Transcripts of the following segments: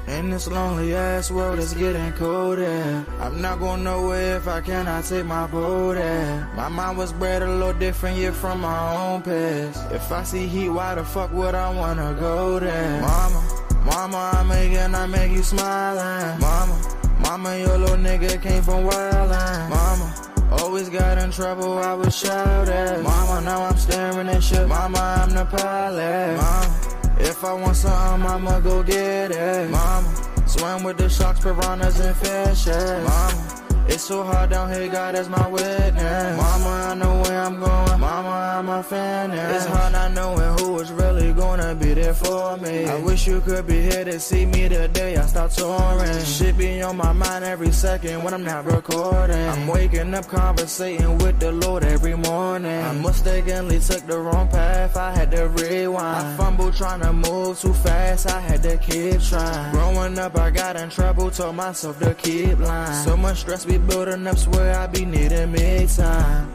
In this lonely ass world, it's getting colder. I'm not going nowhere if I cannot take my boat in. My mind was bred a little different, yeah, from my own past. If I see heat, why the fuck would I wanna go there? Mama, I make you smiling. Mama, your little nigga came from wildin'. Mama, always got in trouble, I was shouting. Mama, now I'm staring at shit. Mama, I'm the pilot. Mama, if I want something, I'ma go get it. Mama, swim with the sharks, piranhas, and fishes. Mama, it's so hard down here, God is my witness. Mama, I know where I'm going. Mama, I'm a fan. It's hard not knowing who is really gonna be there for me. I wish you could be here to see me the day I start touring. Shit be on my mind every second when I'm not recording. I'm waking up conversating with the Lord every morning. I mistakenly took the wrong path, I had to rewind. I fumbled trying to move too fast, I had to keep trying. Growing up, I got in trouble, told myself to keep lying. So much stress be building up, swear I be needing me time.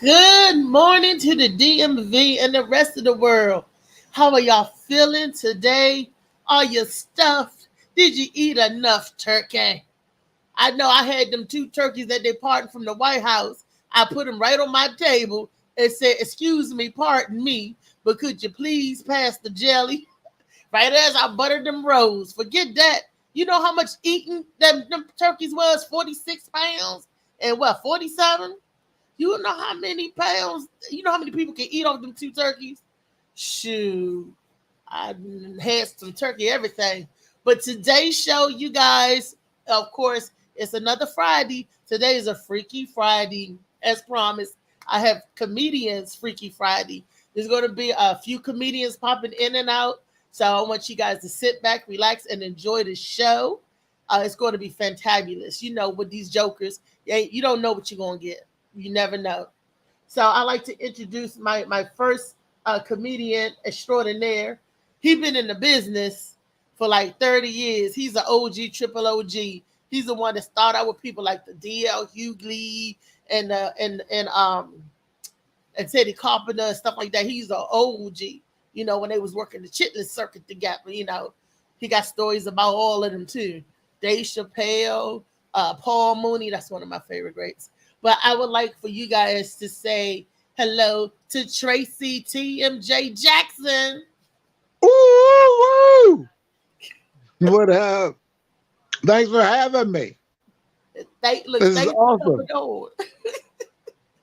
Good morning to the DMV and the rest of the world. How are y'all feeling today? Are you stuffed? Did you eat enough turkey? I know I had them 2 turkeys that they pardoned from the White House. I put them right on my table and said, excuse me, pardon me, but could you please pass the jelly? Right as I buttered them rolls. Forget that. You know how much eating them turkeys was? 46 pounds and 47? You know how many pounds, you know how many people can eat off them 2 turkeys? Shoot, I had some turkey, everything. But today's show, you guys, of course, it's another Friday. Today is a Freaky Friday. As promised, I have comedians Freaky Friday. There's going to be a few comedians popping in and out. So I want you guys to sit back, relax, and enjoy the show. It's going to be fantabulous. You know, with these jokers, you don't know what you're going to get. You never know. So I like to introduce my first comedian extraordinaire. He's been in the business for like 30 years. He's an OG, triple OG. He's the one that started out with people like the D.L. Hughley and Teddy Carpenter and stuff like that. He's an OG. You know, when they was working the Chitlin circuit together, you know, he got stories about all of them too. Dave Chappelle, Paul Mooney. That's one of my favorite greats. But I would like for you guys to say hello to Tracy TMJ Jackson. Ooh, what up? Thanks for having me. This is awesome.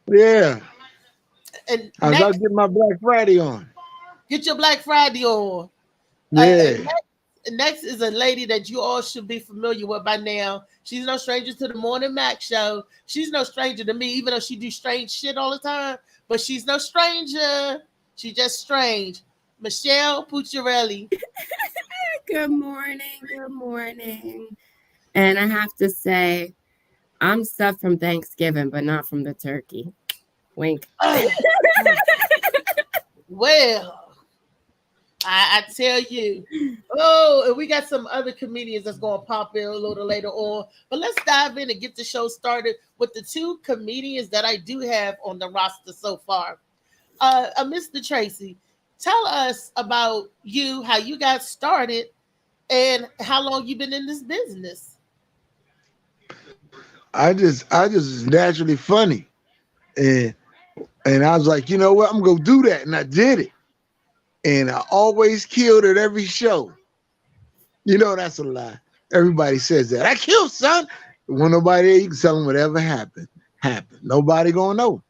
Yeah. And I was about to get my Black Friday on. Get your Black Friday on. Yeah. Next is a lady that you all should be familiar with by now. She's no stranger to the Morning Mac show. She's no stranger to me, even though she do strange shit all the time. But she's no stranger. She's just strange. Michelle Pucciarelli. Good morning. And I have to say, I'm stuffed from Thanksgiving, but not from the turkey. Wink. Well, I tell you. Oh, and we got some other comedians that's going to pop in a little later on. But let's dive in and get the show started with the 2 comedians that I do have on the roster so far. Mr. Tracy, tell us about you, how you got started, and how long you've been in this business. I just is naturally funny. And I was like, you know what? I'm going to do that. And I did it. And I always killed at every show. You know, that's a lie. Everybody says that. I killed, son. When nobody there, you can tell them whatever happened. Nobody gonna know.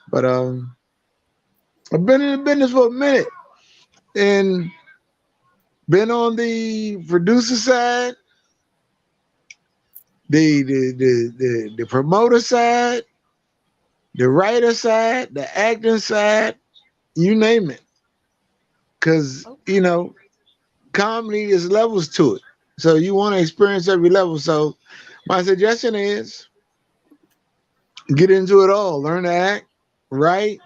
But I've been in the business for a minute. And been on the producer side, the promoter side, the writer side, the acting side, you name it. Because, you know, comedy is levels to it. So you want to experience every level. So my suggestion is get into it all. Learn to act, write,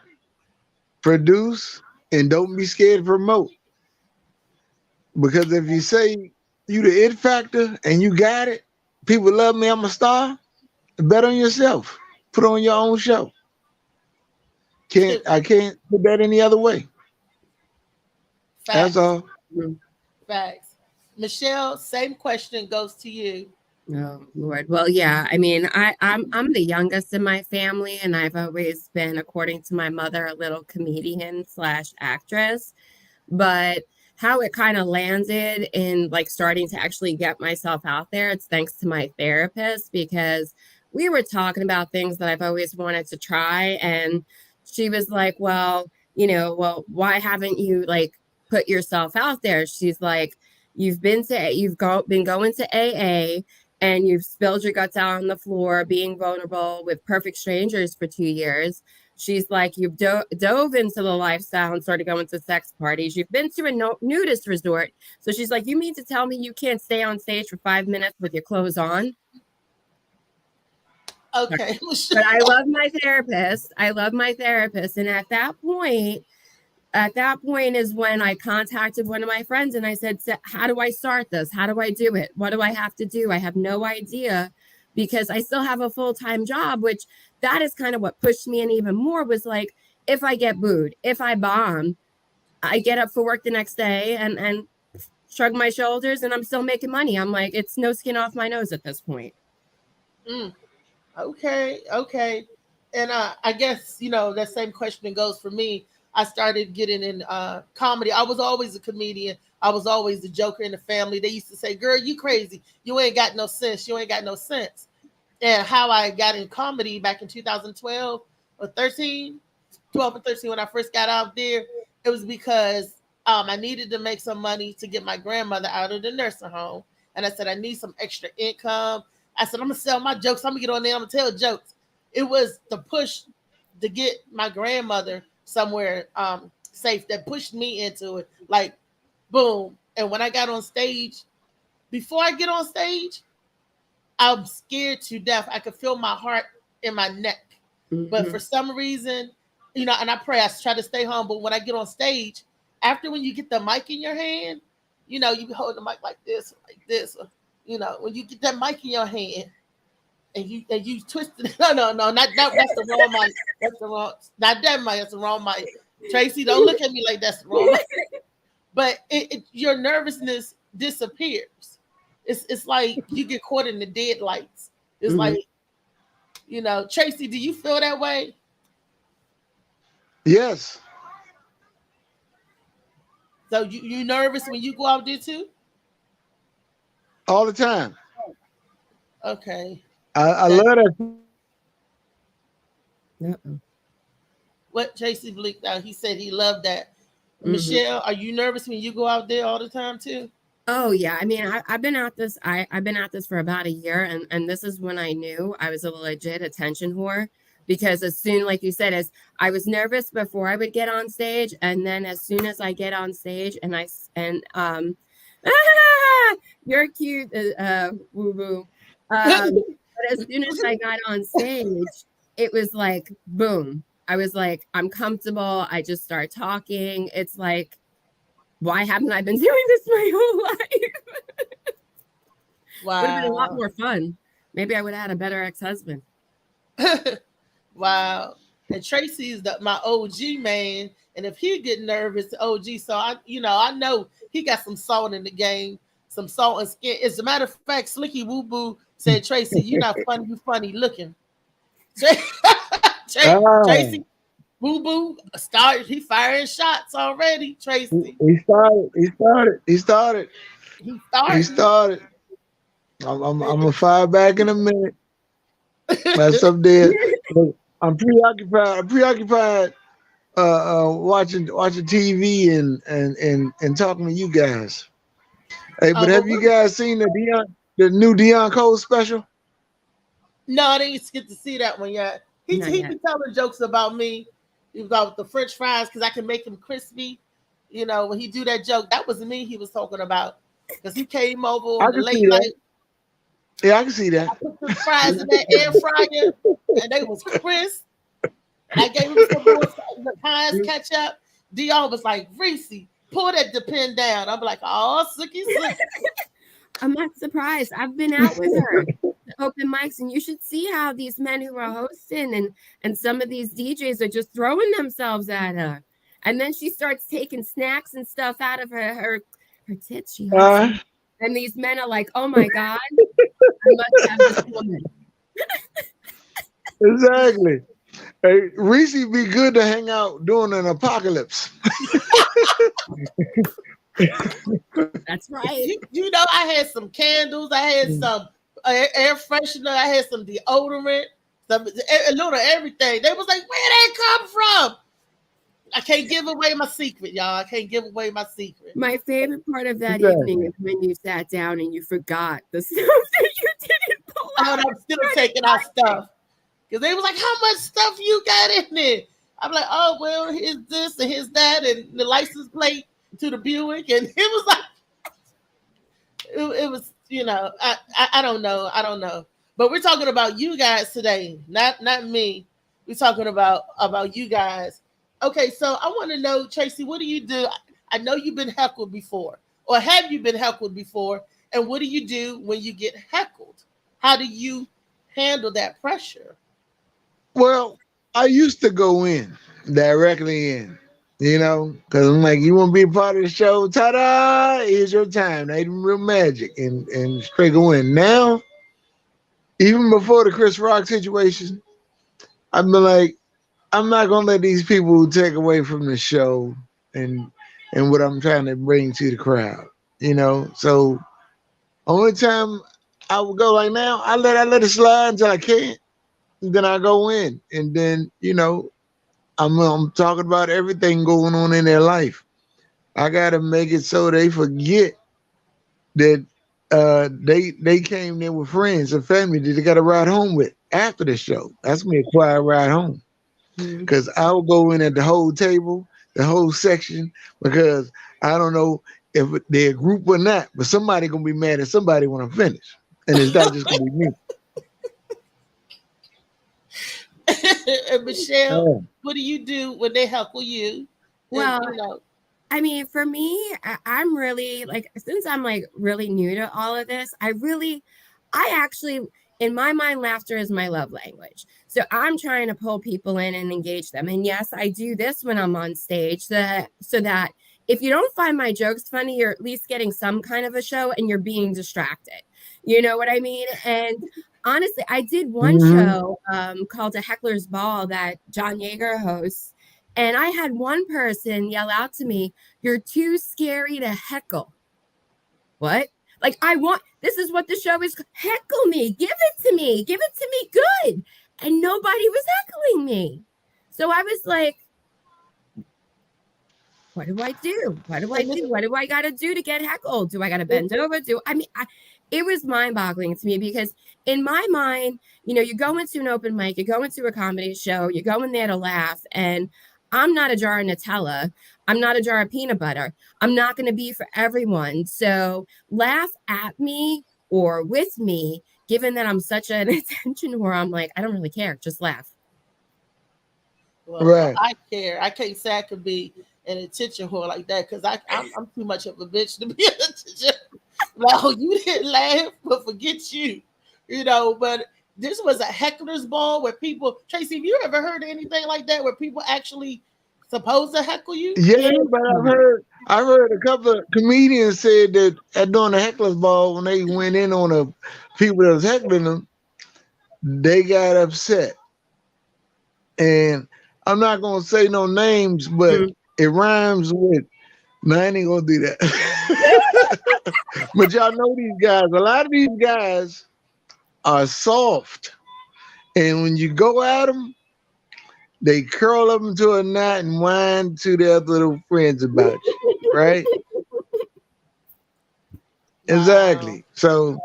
produce, and don't be scared to promote. Because if you say you the it factor and you got it, people love me, I'm a star, bet on yourself. Put on your own show. I can't put that any other way. That's Facts. all. Facts. Michelle, same question goes to you. Oh Lord. Well, yeah. I mean, I'm the youngest in my family, and I've always been, according to my mother, a little comedian slash actress. But how it kind of landed in like starting to actually get myself out there, it's thanks to my therapist, because we were talking about things that I've always wanted to try. And she was like, well, well, why haven't you like put yourself out there? She's like, been going to AA, and you've spilled your guts out on the floor, being vulnerable with perfect strangers for 2 years. She's like, you've dove into the lifestyle and started going to sex parties. You've been to a nudist resort. So she's like, you mean to tell me you can't stay on stage for 5 minutes with your clothes on? Okay. But I love my therapist. I love my therapist. And at that point is when I contacted one of my friends and I said, how do I start this? How do I do it? What do I have to do? I have no idea, because I still have a full-time job, which that is kind of what pushed me in even more, was like, if I get booed, if I bomb, I get up for work the next day and shrug my shoulders and I'm still making money. I'm like, it's no skin off my nose at this point. Okay. And I guess, that same question goes for me. I started getting in comedy. I was always a comedian. I was always the joker in the family. They used to say, girl, you crazy. You ain't got no sense. You ain't got no sense. And how I got in comedy back in 2012 or 13, 12 and 13, when I first got out there, it was because I needed to make some money to get my grandmother out of the nursing home. And I said, I need some extra income. I said, I'm going to sell my jokes. I'm going to get on there. I'm going to tell jokes. It was the push to get my grandmother somewhere safe that pushed me into it. Like, boom. And when I got on stage, before I get on stage, I'm scared to death. I could feel my heart in my neck. Mm-hmm. But for some reason, and I pray, I try to stay humble. When I get on stage, after when you get the mic in your hand, you hold the mic like this. When you get that mic in your hand and you twist it. No, not that's the wrong mic. That's the wrong, not that mic, that's the wrong mic. Tracy, don't look at me like that's the wrong mic. But your nervousness disappears. It's like you get caught in the deadlights. It's like, Tracy, do you feel that way? Yes. So you nervous when you go out there too? All the time. Okay. I love that. Uh-oh. What Tracy bleaked out, he said he loved that. Mm-hmm. Michelle, are you nervous when you go out there all the time too? Oh yeah, I mean, I've been at this. I've been at this for about a year, and this is when I knew I was a legit attention whore. Because as soon, like you said, as I was nervous before I would get on stage, and then as soon as I get on stage, you're cute, woo woo. But as soon as I got on stage, it was like boom. I was like, I'm comfortable. I just start talking. It's like, why haven't I been doing this my whole life? Wow. Would have been a lot more fun. Maybe I would have had a better ex-husband. Wow. And Tracy is my OG man. And if he get nervous, OG, so I know he got some salt in the game, some salt and skin. As a matter of fact, Slicky Woo Boo said, Tracy, you're not funny, you funny looking. Tracy Woo Boo started. He firing shots already. Tracy. He started. I'm gonna fire back in a minute. That's up there. I'm preoccupied. Watching TV and talking to you guys. Hey, but have you guys seen the new Deion Cole special? No, I didn't get to see that one yet. Not He yet. be telling jokes about me, about the French fries because I can make them crispy. You know, when he do that joke, that was me he was talking about because he came over I on the can see late that. night. Yeah, I can see that. I put the fries in that air fryer, and they was crisp. And I gave him some more the Heinz ketchup. Dion was like, Reese, pull that depend down. I'm like, oh, sookie, sookie. I'm not surprised. I've been out with her to open mics, and you should see how these men who are hosting and some of these DJs are just throwing themselves at her. And then she starts taking snacks and stuff out of her tits. She hides Uh, them. And these men are like, oh my God, I must have this woman. exactly. Hey, Reese be good to hang out during an apocalypse. That's right. You know, I had some candles, I had some air freshener, I had some deodorant, a little everything. They was like, where that come from? I can't give away my secret, y'all. I can't give away my secret. My favorite part of that evening Exactly. is when you sat down and you forgot the stuff that you didn't pull Oh, out. and I'm still taking out stuff. Because they was like, how much stuff you got in there? I'm like, oh, well, here's this and here's that and the license plate to the Buick. And it was like, it was, you know, I don't know. I don't know. But we're talking about you guys today, not me. We're talking about you guys. Okay, so I want to know, Tracy, what do you do? I know you've been heckled before. Or have you been heckled before? And what do you do when you get heckled? How do you handle that pressure? Well, I used to go in directly in, because I'm like, you want to be a part of the show? Ta-da! Here's your time. They real magic and straight go in. Now, even before the Chris Rock situation, I've been like, I'm not gonna let these people take away from the show and what I'm trying to bring to the crowd. So only time I would go like now, I let it slide until I can't. And then I go in, and then I'm talking about everything going on in their life. I gotta make it so they forget that they came there with friends and family that they got to ride home with after the show. That's me a quiet ride home Mhm. because I'll go in at the whole table, the whole section, because I don't know if they're a group or not, but somebody gonna be mad at somebody when I'm finished, and it's not just gonna be me. And Michelle, Oh. what do you do when they heckle you? And Well, you know, I mean, for me, I'm really like, since I'm like really new to all of this, I actually, in my mind, laughter is my love language. So I'm trying to pull people in and engage them. And yes, I do this when I'm on stage so that if you don't find my jokes funny, you're at least getting some kind of a show and you're being distracted. You know what I mean? And honestly, I did one Hmm. show called A Heckler's Ball that John Yeager hosts. And I had one person yell out to me, "You're too scary to heckle." What? Like, this is what the show is. Heckle me. Give it to me. Give it to me good. And nobody was heckling me. So I was like, what do I do? What do I and this, do? What do I got to do to get heckled? Do I got to bend over? It was mind boggling to me because in my mind, you go into an open mic, you go into a comedy show, you go in there to laugh. And I'm not a jar of Nutella. I'm not a jar of peanut butter. I'm not going to be for everyone. So laugh at me or with me, given that I'm such an attention whore. I'm like, I don't really care. Just laugh. well, Right. I care. I can't say I could be an attention whore like that because I'm too much of a bitch to be an attention. No, you didn't laugh, but forget you. But this was a heckler's ball where people. Tracy, have you ever heard of anything like that where people actually supposed to heckle you? Yeah, but I've heard a couple of comedians said that at doing the heckler's ball when they went in on the people that was heckling them, they got upset. And I'm not gonna say no names, but Mm. it rhymes with. No, I ain't gonna do that. But y'all know these guys. A lot of these guys are soft, and when you go at them, they curl up into a knot and whine to their little friends about you, right? Wow. Exactly. So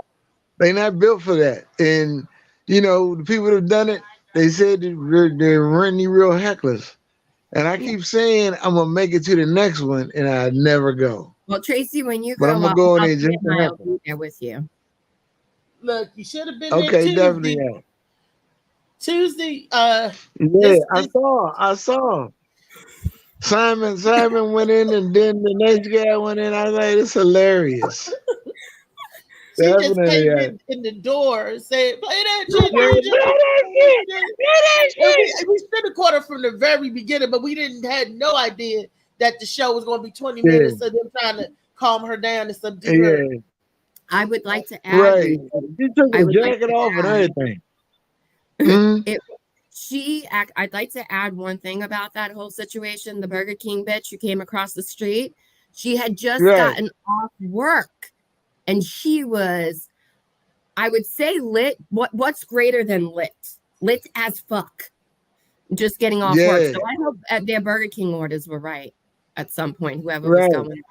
they not built for that. And the people that have done it, they said they're renting real hecklers. And I keep saying I'm gonna make it to the next one, and I never go. Well, Tracy, when you But I'm grow gonna up, go in I'll there just to I'll heckle. be there with you. Look, you should have been there Okay, definitely. Tuesday. Yeah, Tuesday, yeah. I saw. Simon went in, and then the next guy went in. I was like, it's hilarious. she just Definitely. came Yeah. in the door and said, "Play that Yeah, shit, DJ." play that shit. Play that And shit. we should have caught her from the very beginning, but we didn't had no idea that the show was going to be 20 Yeah, minutes of them trying to calm her down and subdue her. yeah. I would like to add, Right. Reese, She took I her would like jacket to off and add, everything. Mhm. it. I'd like to add one thing about that whole situation. The Burger King bitch who came across the street, she had just Right. gotten off work, and she was, I would say, lit. What's greater than lit? Lit as fuck. Just getting off work. Yeah. So I hope their Burger King orders were right at some point. Whoever was Right. going.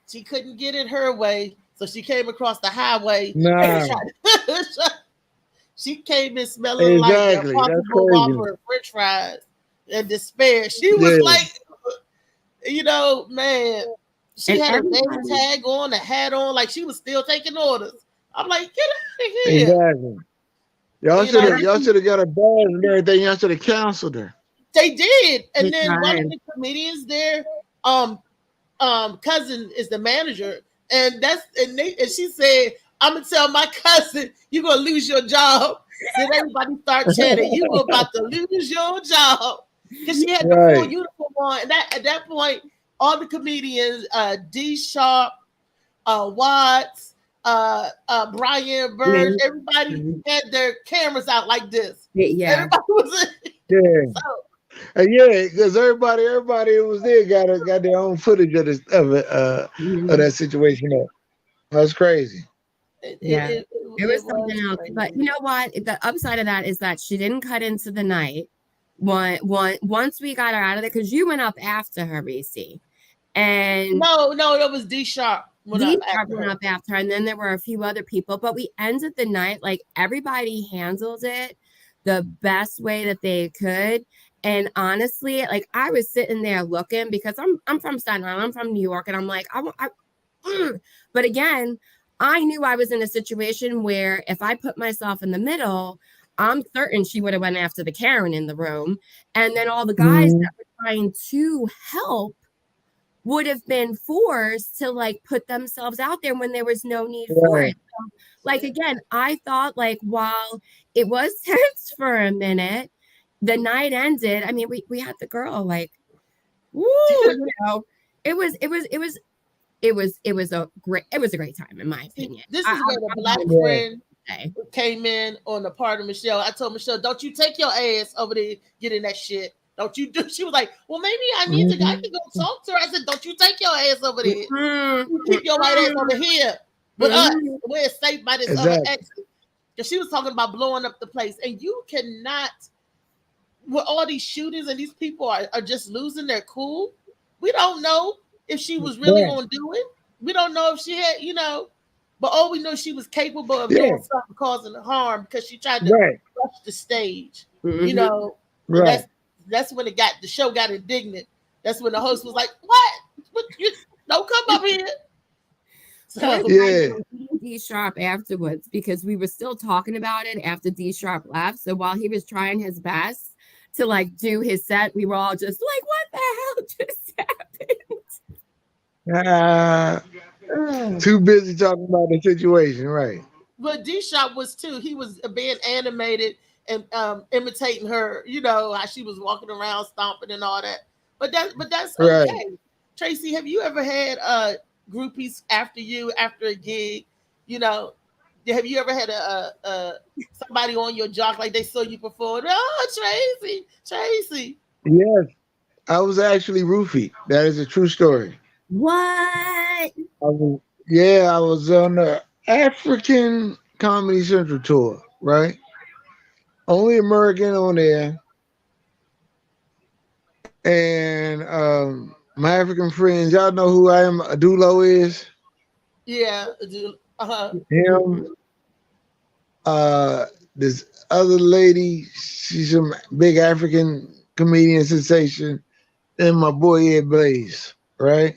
She couldn't get it her way, so she came across the highway. Nah. She came in smelling like the Exactly. That's Impossible crazy. Whopper and French fries and despair. She was Yeah. like, you know, man, she And had a name everybody- tag on, a hat on, like she was still taking orders. I'm like, get out of here. Exactly. Y'all You know, should have got a badge and everything. Y'all should have counseled her. They did. And They then one tried. of the comedians there, cousin is the manager. And and she said, I'm gonna tell my cousin you're gonna lose your job. Then everybody start chanting, you were about to lose your job. Because she had the full Right. uniform on. And at that point, all the comedians, D Sharp, Watts, Brian Burns, everybody had their cameras out like this. Yeah. Everybody was Yeah. so, Yeah, because everybody who was there got their own footage of this of that situation. Up. That's crazy. Yeah. It was something else. crazy. But you know what? The upside of that is that she didn't cut into the night. Once we got her out of there, because you went up after her, Reese. And No, it was D Sharp. D Sharp went up after her, and then there were a few other people. But we ended the night like everybody handled it the best way that they could. And honestly, like I was sitting there looking because I'm from Staten Island, I'm from New York, and I'm like, but again, I knew I was in a situation where if I put myself in the middle, I'm certain she would have went after the Karen in the room, and then all the guys that were trying to help would have been forced to like put themselves out there when there was no need for it. So, like again, I thought like while it was tense for a minute, the night ended. I mean, we had the girl like, woo, you know, it was a great time in my opinion. This is where the black friend came in on the part of Michelle. I told Michelle, don't you take your ass over there getting that shit. Don't you do? She was like, well, maybe I need to. I can go talk to her. I said, don't you take your ass over there. You keep your white ass over here with us. We're safe by this other exit. Because she was talking about blowing up the place, and you cannot. With all these shootings and these people are just losing their cool. We don't know if she was really going to do it. We don't know if she had, you know, but all we know she was capable of doing something causing harm because she tried to rush the stage. You know, that's when the show got indignant. That's when the host was like, "What? Don't come up here." So D Sharp afterwards because we were still talking about it after D Sharp left. So while he was trying his best to like do his set, we were all just like, "What the hell just happened?" Too busy talking about the situation, right? But D Sharp was too. He was being animated and imitating her. You know how she was walking around stomping and all that. But that's okay. Right. Tracy, have you ever had groupies after a gig? You know, have you ever had a somebody on your jock like they saw you perform? Oh, Tracy. Yes, I was actually roofied. That is a true story. What? I was on the African Comedy Central tour, right? Only American on there. And my African friends, y'all know who I am, Adulo is? Yeah, Him. this other lady, she's a big African comedian sensation, and my boy Ed Blaze, right?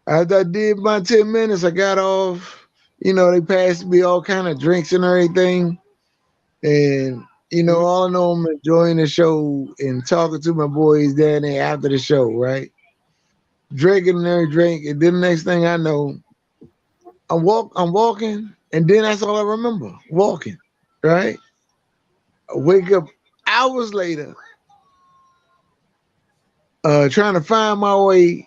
After I did my 10 minutes, I got off. They passed me all kind of drinks and everything. And, Mhm. all I know, I'm enjoying the show and talking to my boys down there after the show, right? Drinking and every drink. And then the next thing I know, I'm walking, and then that's all I remember, walking, right? I wake up hours later, trying to find my way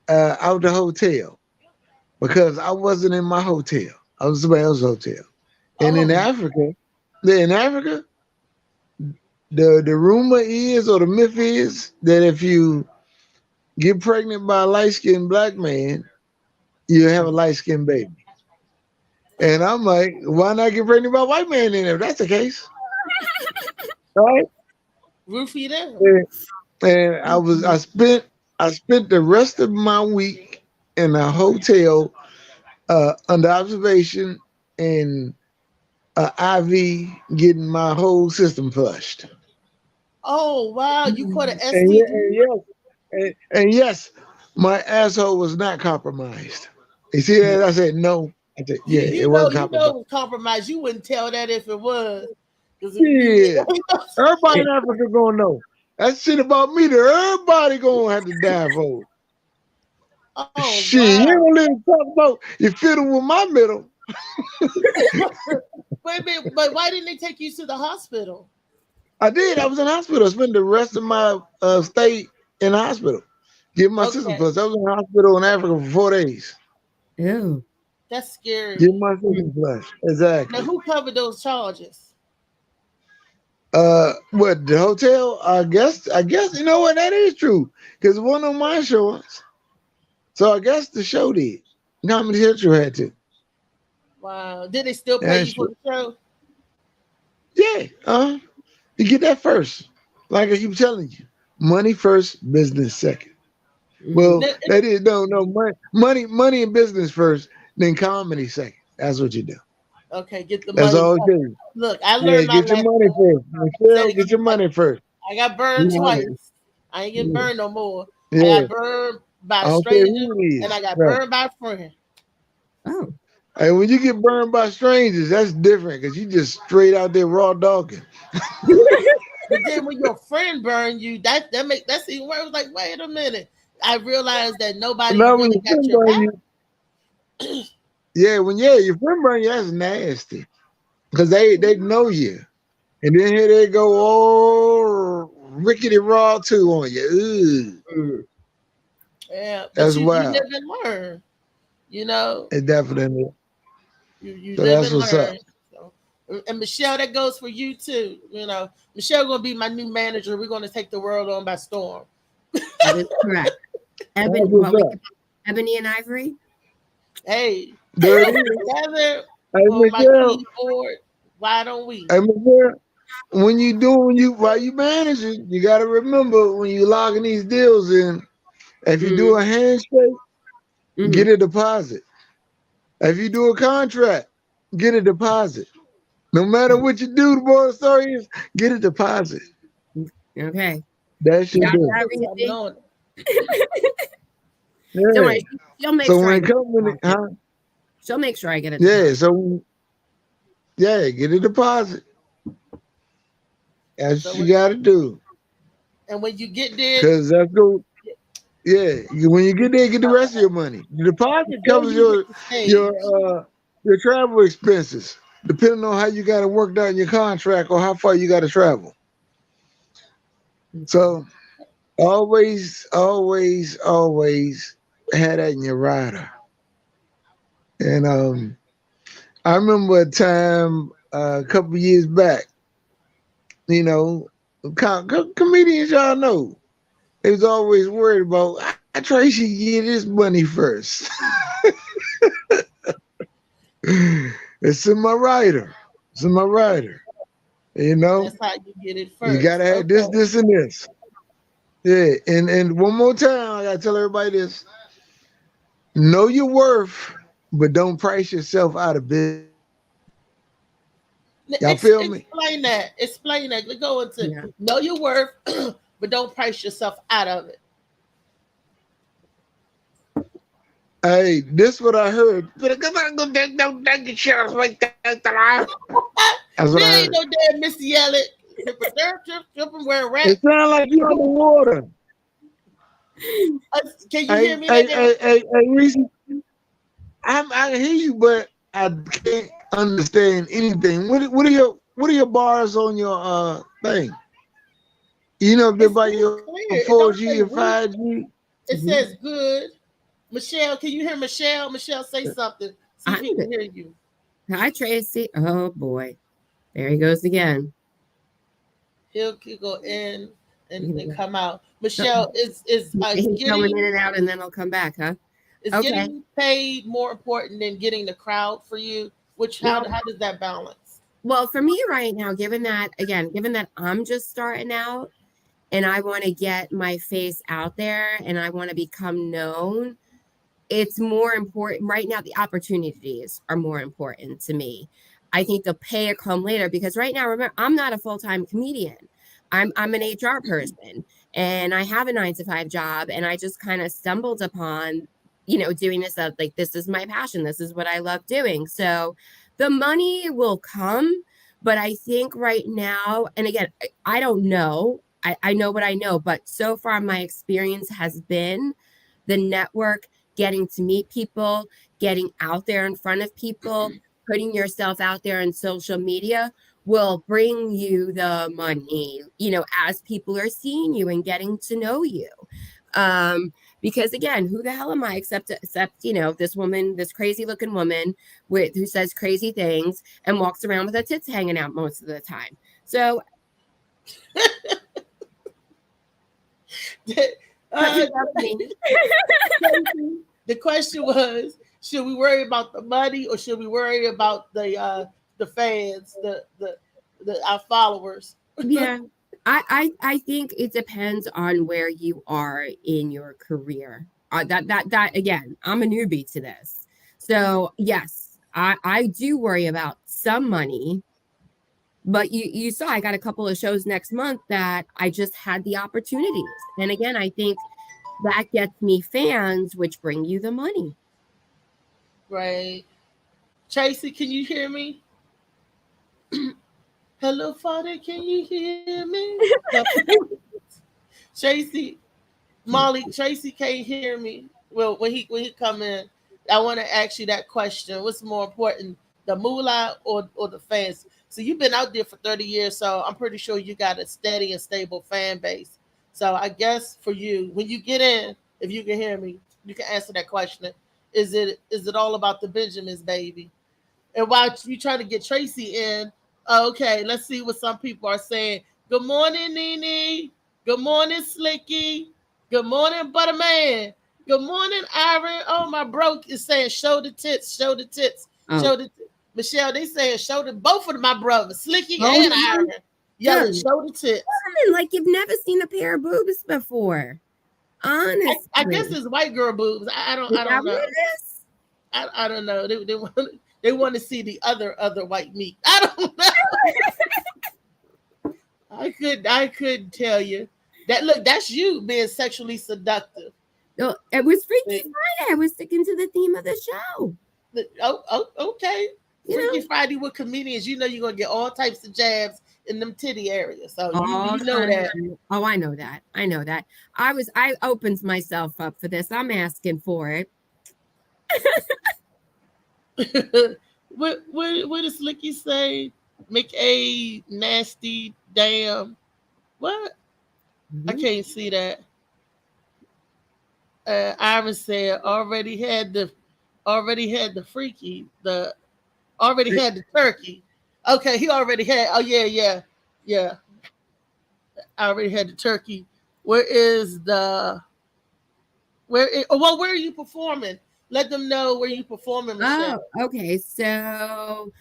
out the hotel because I wasn't in my hotel. I was somebody else's hotel. And in Oh, Africa, in Africa, the rumor is or the myth is that if you get pregnant by a light skinned black man, you have a light skinned baby. And I'm like, why not get pregnant by a white man then if that's the case? Right? roofie them. And, and Mhm. I spent the rest of my week in a hotel under observation and IV getting my whole system flushed. Oh wow, you caught an And STD? yes, and yes, my asshole was not compromised. You see that? I said no. I said, yeah, it wasn't You know compromised. it was compromised. You wouldn't tell that if it was, because if you did, Yeah. Everybody in Africa gonna know. That shit about me that everybody gonna have to die for. oh Shit, you wow. ain't gonna let me talk about you fiddle with my middle. Wait a minute, but why didn't they take you to the hospital? I did. I was in the hospital. I spent the rest of my stay in the hospital. Getting my system Okay, flushed. I was in the hospital in Africa for 4 days. Ew. that's Getting scary. my system flushed. Now, Exactly. who covered those charges? What the hotel? I guess you know what that is true because it wasn't on my insurance. So I guess the show did. Comedy Central had to. Wow. Did they still pay you That's for true. the show? Yeah. You get that first. Like I keep telling you, money first, business second. Mhm. Well, Now, that is no money and business first, then comedy second. That's what you do. okay, get the That's money all it first. is. Look, I Yeah, learned my get your lesson. money first. Said Michelle, it get your again. money first. I got burned Yeah, twice. I ain't getting Mhm. burned no more. I yeah. got burned by I a don't care stranger, who it and is. I got Right. burned by a friend. Oh. And when you get burned by strangers, that's different because you just straight out there raw dogging. But then when your friend burned you, that's even worse. I was like, wait a minute. I realized that nobody Now when really your got friend your burn back. you, your friend burn you, that's nasty. Because they know you. And then here they go all rickety raw too on you. Ooh, Mm. Yeah, but that's you wild. live and learn. You know, It definitely. you So live that's and what's up. learn. So, and Michelle, that goes for you too. You know, Michelle gonna be my new manager. We're gonna take the world on by storm. That is correct. That's Ebony, what's what we up. Ebony and Ivory? Hey, There it so is. together Hey on my Michelle. keyboard, why don't we? Hey Michelle. While you managing, you gotta remember when you logging these deals in, if you do Mm-hmm. a handshake, Mm-hmm. get a deposit. If you do a contract, get a deposit. No matter what you do, the moral story is get a deposit. Okay. That You should got do. that, I'm Reese? knowing. Don't Yeah. worry. She'll make So sure when I it get comes a when it, deposit. huh? She'll make sure I get a Yeah. deposit. So yeah, get a deposit. That's what So you gotta do. and when you get there, Cause that's go. Yeah. When you get there, get the rest of your money. The deposit before covers you hit the your stage, uh your travel expenses, depending on how you got it worked out in your contract or how far you got to travel. Okay. So always had that in your rider. And I remember a time a couple years back, you know, comedians y'all know, they was always worried about I Tracy get his money first. It's in my rider. It's in my rider. You know, that's how you get it you first. gotta have Okay. this, and this. Yeah, and one more time, I gotta tell everybody this: know your worth, but don't price yourself out of business. Y'all feel me? Explain that. Explain that. Go into Yeah. know your worth, but don't price yourself out of it. Hey, this what I heard. That's what I There ain't heard. no damn Missy Elliott. The preserve tripping where rat. It sounds like you underwater. Can you hear Hey, me hey, now? hey, hey, hey, Reese, I hear you, but I can't understand anything. What are your bars on your thing? You know if they're by It's your clear. It don't 4G say or weak. 5G. It Mhm. says good. Michelle, can you hear Michelle? Michelle, say something. See if I'm he good. can hear you. Hi, Tracy. Oh boy, there he goes again. He'll go in and Yeah. come out. So Michelle he's going in and out, and then he'll come back, huh? is Okay. getting paid more important than getting the crowd for you? Which Well, how does that balance? well, for me right now, given that I'm just starting out and I want to get my face out there and I want to become known, it's more important right now. The opportunities are more important to me. I think the pay will come later because right now, remember, I'm not a full-time comedian. I'm an HR person and I have a 9 to 5 job, and I just kind of stumbled upon, doing this. Like, this is my passion. This is what I love doing. So the money will come, but I think right now, and again, I don't know. I know what I know, but so far my experience has been the network, getting to meet people, getting out there in front of people, putting yourself out there in social media will bring you the money, as people are seeing you and getting to know you. Um, because again, who the hell am I except, this woman, this crazy looking woman who says crazy things and walks around with her tits hanging out most of the time. So but uh, you love me. the question was, should we worry about the money or should we worry about the fans, the our followers? Yeah. I think it depends on where you are in your career. That again, I'm a newbie to this. So yes, I do worry about some money, but you saw I got a couple of shows next month that I just had the opportunities. And again, I think that gets me fans, which bring you the money. Right. Tracy, can you hear me? Hello, Father, can you hear me? No. Tracy, Molly, Tracy can't hear me. Well, when he come in, I want to ask you that question. What's more important, the moolah or the fans? So you've been out there for 30 years, so I'm pretty sure you got a steady and stable fan base. So I guess for you, when you get in, if you can hear me, you can answer that question. Is it all about the Benjamins, baby? And while you try to get Tracy in, okay, let's see what some people are saying. Good morning, Nene. Good morning, Slicky. Good morning, Butterman. Good morning, Iron. Oh, my broke is saying show the tits, show the tits, Oh, show the tits. Michelle, they saying show the both of my brothers, Slicky oh and no, Iron, yelling good. show the tits. Woman, like you've never seen a pair of boobs before. I guess Honestly. it's white girl boobs. Is I that don't what know. it is? I don't know. They want to see the other white meat. I don't know. I could tell you that. Look, that's you being sexually seductive. No, it was Freaky See? Friday. I was sticking to the theme of the show. Okay. You Freaky know, Friday with comedians, you know you're gonna get all types of jabs in them titty areas. So you all you know kinds that. of. Oh, I know that. I know that. I opened myself up for this. I'm asking for it. what does Slicky say? Make a nasty damn what? I Mhm. can't see that. Ivan said already had the freaky the already had the turkey. Okay, he already had. Oh yeah. I already had the turkey. Where is the where? Well, where are you performing? Let them know where you performing, Michelle. Oh, okay. So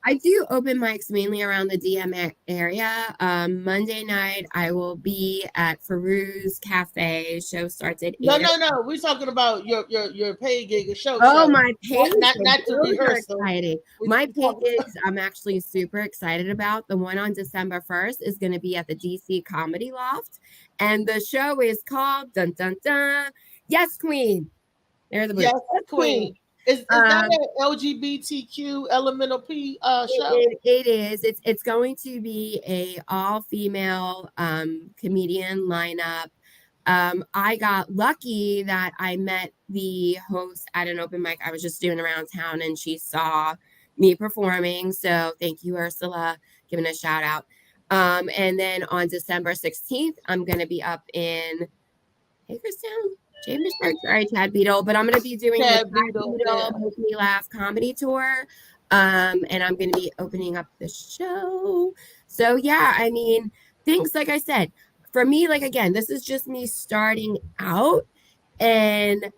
I do open mics mainly around the DM area. Monday night, I will be at Farouz Cafe. Show starts at No, 8. no, no. We're talking about your paid gig, a show, Oh, show. my paid Not gigs. the Those are rehearsal. exciting. We My paid talking gigs, I'm actually super excited about. The one on December 1st is going to be at the DC Comedy Loft. And the show is called Dun Dun Dun. Yes, Queen. There's the booth. Yes, Yes, Queen. Queen. Is that Um, an LGBTQ elemental P show? it is. It's going to be a all female comedian lineup. I got lucky that I met the host at an open mic I was just doing around town, and she saw me performing. So thank you, Ursula, giving a shout out. And then on December 16th, I'm going to be up in Hagerstown, Chambersburg. Sorry, Chad Beadle, but I'm going to be doing the Chad Chad Beadle, Beadle yeah. Make Me Laugh comedy tour. And I'm going to be opening up the show. So yeah, I mean, things like I said, for me, like again, this is just me starting out, and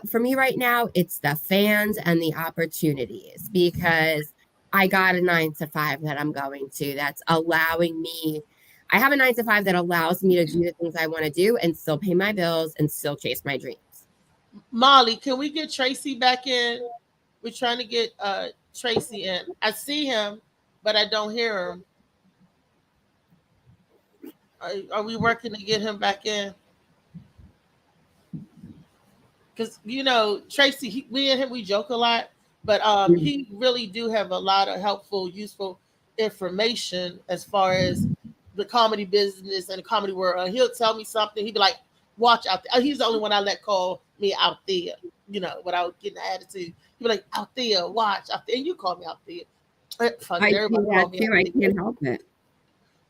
for me right now, it's the fans and the opportunities, because I got a 9 to 5 that I'm going to that's allowing me. I have a 9 to 5 that allows me to do the things I want to do and still pay my bills and still chase my dreams. Molly, can we get Tracy back in? We're trying to get Tracy in. I see him, but I don't hear him. Are we working to get him back in? Because Tracy, we and him, we joke a lot, but he really do have a lot of helpful, useful information as far as the comedy business and the comedy world. He'll tell me something. He'd be like, "Watch out there." He's the only one I let call me out there, without getting an attitude. He'd be like, "Out there, watch out there," and you call me out there. Funny, I do everybody that call me too. out I there. can't help it.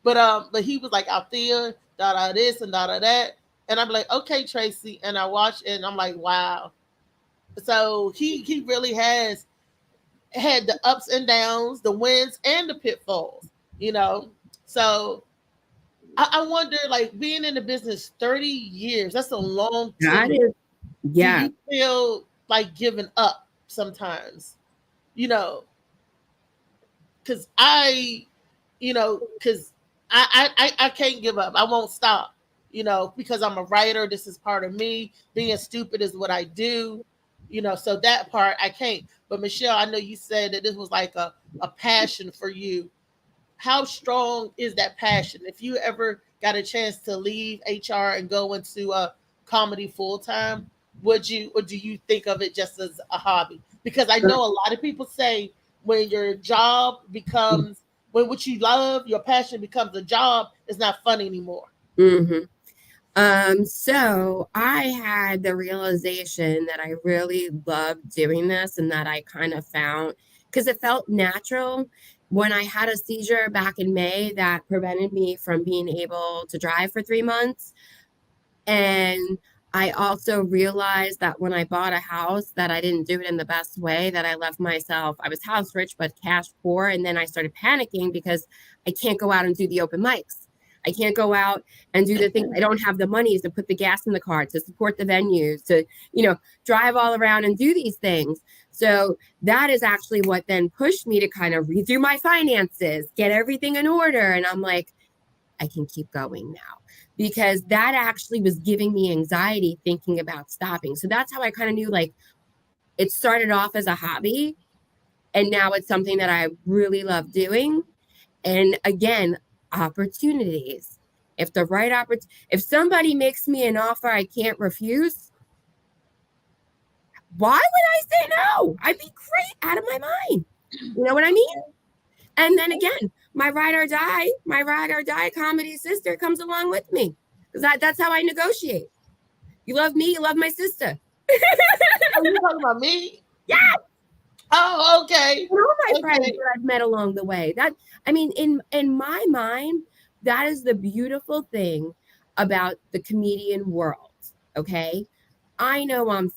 But he was like out there, da this and da that. And I'm like, okay, Tracy. And I watch and I'm like, wow. So he really has had the ups and downs, the wins and the pitfalls, So I wonder, like, being in the business 30 years, that's a long That tenure. is, yeah. Do you feel like giving up sometimes? Because I can't give up. I won't stop, because I'm a writer. This is part of me. Being stupid is what I do, so that part I can't. But Michelle, I know you said that this was like a passion for you. How strong is that passion? If you ever got a chance to leave HR and go into a comedy full time, would you, or do you think of it just as a hobby? Because I know a lot of people say when your job becomes, when what you love, your passion becomes a job, it's not fun anymore. So I had the realization that I really loved doing this, and that I kind of found, because it felt natural. When I had a seizure back in May that prevented me from being able to drive for 3 months, and I also realized that when I bought a house that I didn't do it in the best way, that I left myself, I was house rich but cash poor. And then I started panicking because I can't go out and do the open mics. I can't go out and do the things. I don't have the money to put the gas in the car, to support the venues, to, drive all around and do these things. So that is actually what then pushed me to kind of redo my finances, get everything in order. And I'm like, I can keep going now, because that actually was giving me anxiety thinking about stopping. So that's how I kind of knew, like, it started off as a hobby and now it's something that I really love doing. And again, opportunities. If the right if somebody makes me an offer I can't refuse, why would I say no? I'd be great out of my mind. You know what I mean? And then again, my ride or die comedy sister comes along with me, because that's how I negotiate. You love me, you love my sister. Are you talking about me? Yeah. Oh, okay. And all my friends that I've met along the way. That, I mean, in my mind, that is the beautiful thing about the comedian world. Okay, I know I'm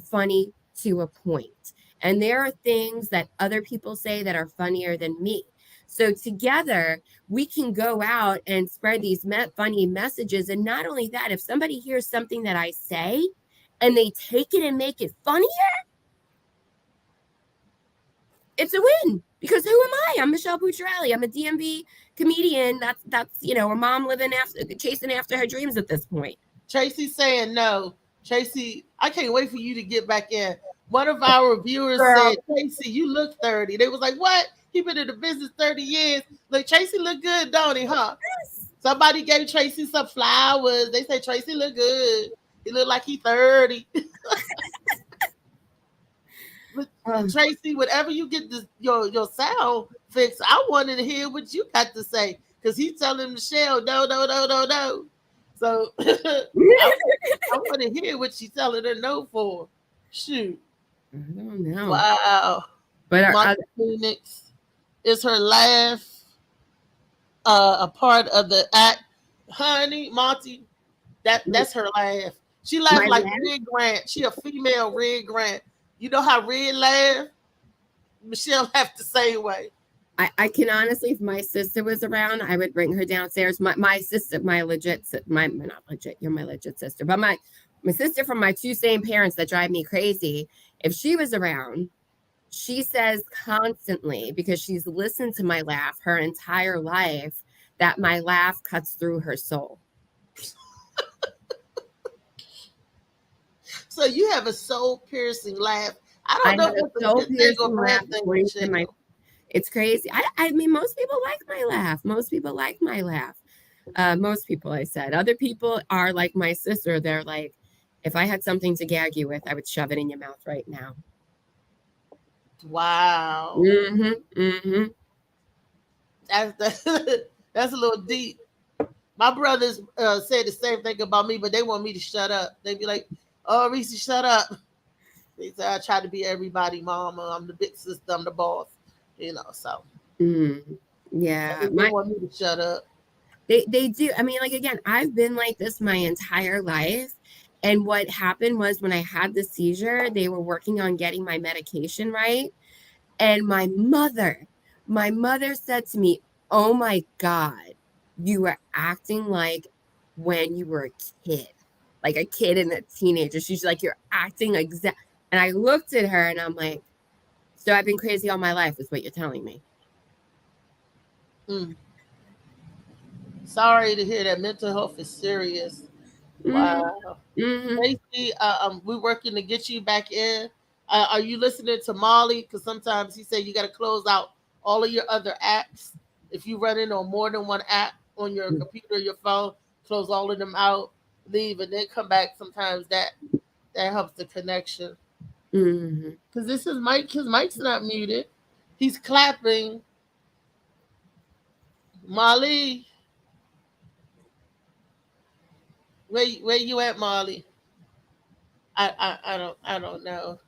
funny to a point, and there are things that other people say that are funnier than me. So together we can go out and spread these funny messages. And not only that, if somebody hears something that I say and they take it and make it funnier, it's a win. Because who am I? I'm Michelle Bucciarelli. I'm a DMV comedian. That's a mom living after chasing after her dreams at this point. Tracy's saying no. Tracy, I can't wait for you to get back in. One of our viewers Girl. said, Tracy, you look 30. They was like, what? He been in the business 30 years. Like, Tracy look good, don't he, huh? Somebody gave Tracy some flowers. They say Tracy look good. He look like he 30. Tracy, whenever you get your sound fixed, I wanted to hear what you got to say. Because he's telling Michelle, no. So I want to hear what she's telling her no for. Shoot. I don't know. Wow. But Phoenix, is her laugh a part of the act? Honey, Monty, that's her laugh. She laughs like Red Grant. She a female Red Grant. You know how Red laugh? Michelle have the same way. I can honestly, if my sister was around, I would bring her downstairs. My sister, not legit, you're my legit sister, but my sister from my two same parents that drive me crazy. If she was around, she says constantly, because she's listened to my laugh her entire life, that my laugh cuts through her soul. So you have a soul piercing laugh. I don't know if it's a good thing or bad thing. It's crazy. I mean, most people like my laugh. Most people like my laugh. Most people, I said. Other people are like my sister. They're like, if I had something to gag you with, I would shove it in your mouth right now. Wow. Mm-hmm. That's a little deep. My brothers say the same thing about me, but they want me to shut up. They be like, "Oh, Reese, shut up." They say I try to be everybody mama. I'm the big sister. I'm the boss. So. Yeah. They want me to shut up. They do. I mean, like, again, I've been like this my entire life. And what happened was, when I had the seizure, they were working on getting my medication right. And my mother said to me, "Oh my God, you were acting like when you were a kid, like a kid and a teenager." She's like, "You're acting exact." And I looked at her and I'm like, "So I've been crazy all my life, is what you're telling me." Sorry to hear that. Mental health is serious. Wow. Stacey, we're working to get you back in. Are you listening to Molly? Because sometimes he said you got to close out all of your other apps. If you run in on more than one app on your computer, your phone, close all of them out, leave, and then come back. Sometimes that helps the connection. Because this is Mike. His mic's not muted. He's clapping. Molly, where you at, Molly? I don't know.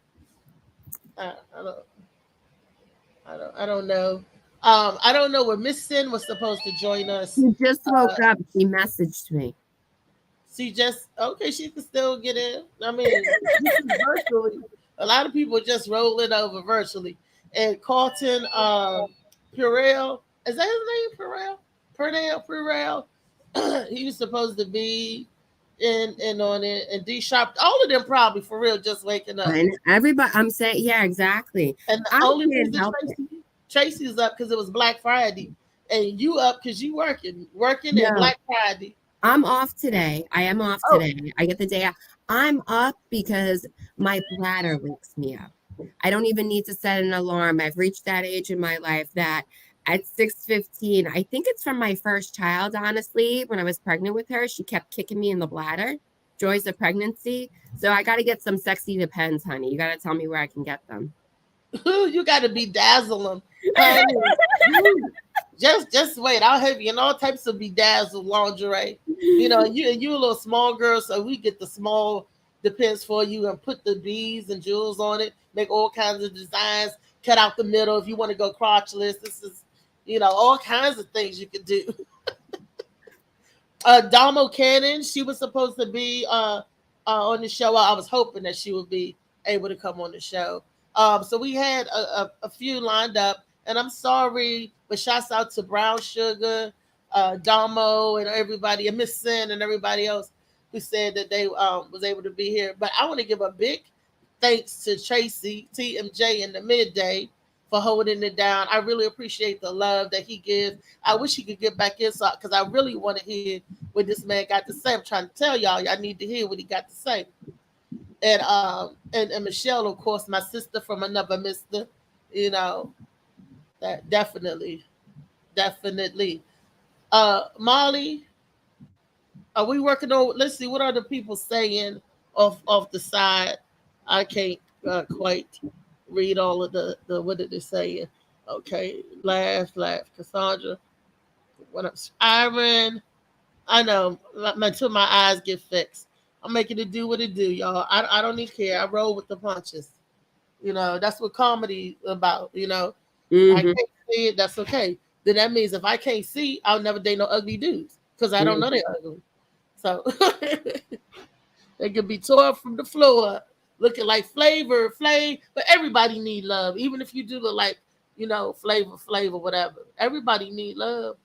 I don't know. I don't know where Miss Sin was supposed to join us. She just woke up. She messaged me. She can still get in. I mean, virtually. A lot of people just rolling over virtually. And Carlton Purell, is that his name? Purell. He was supposed to be in on it, and D Sharp, all of them probably for real just waking up. And everybody, I'm saying, yeah, exactly. And the only reason Tracy's up because it was Black Friday, and you up because you working in Black Friday. I'm off today. I am off today. I get the day off. I'm up because my bladder wakes me up. I don't even need to set an alarm. I've reached that age in my life that at 6:15, I think it's from my first child, honestly, when I was pregnant with her, she kept kicking me in the bladder. Joys of pregnancy. So I got to get some sexy Depends, honey. You got to tell me where I can get them. You got to bedazzle them. Just wait. I'll have you in all types of bedazzled lingerie. You a little small girl, so we get the small Depends for you and put the beads and jewels on it. Make all kinds of designs. Cut out the middle if you want to go crotchless. This is, all kinds of things you could do. Damo Cannon, she was supposed to be on the show. I was hoping that she would be able to come on the show. So we had a few lined up, and I'm sorry, but shouts out to Brown Sugar, Damo, and everybody, and Miss Sin and everybody else who said that they was able to be here. But I want to give a big thanks to Tracy, TMJ, in the midday for holding it down. I really appreciate the love that he gives. I wish he could get back inside because I really want to hear what this man got to say. I'm trying to tell y'all, I need to hear what he got to say. And Michelle, of course, my sister from another mister, you know, that definitely. Molly, are we working on? Let's see, what are the people saying off the side? I can't quite read all of the what did they say? Okay, laugh, Cassandra. What up, Iron? I know, until my eyes get fixed. I'm making it do what it do, y'all. I don't even care. I roll with the punches. You know, that's what comedy about. You know, I Mm-hmm. can't see it. That's okay. Then that means if I can't see, I'll never date no ugly dudes because I don't know they're ugly. So they could be tore from the floor, looking like Flavor, but everybody need love. Even if you do look like, Flavor, whatever. Everybody need love.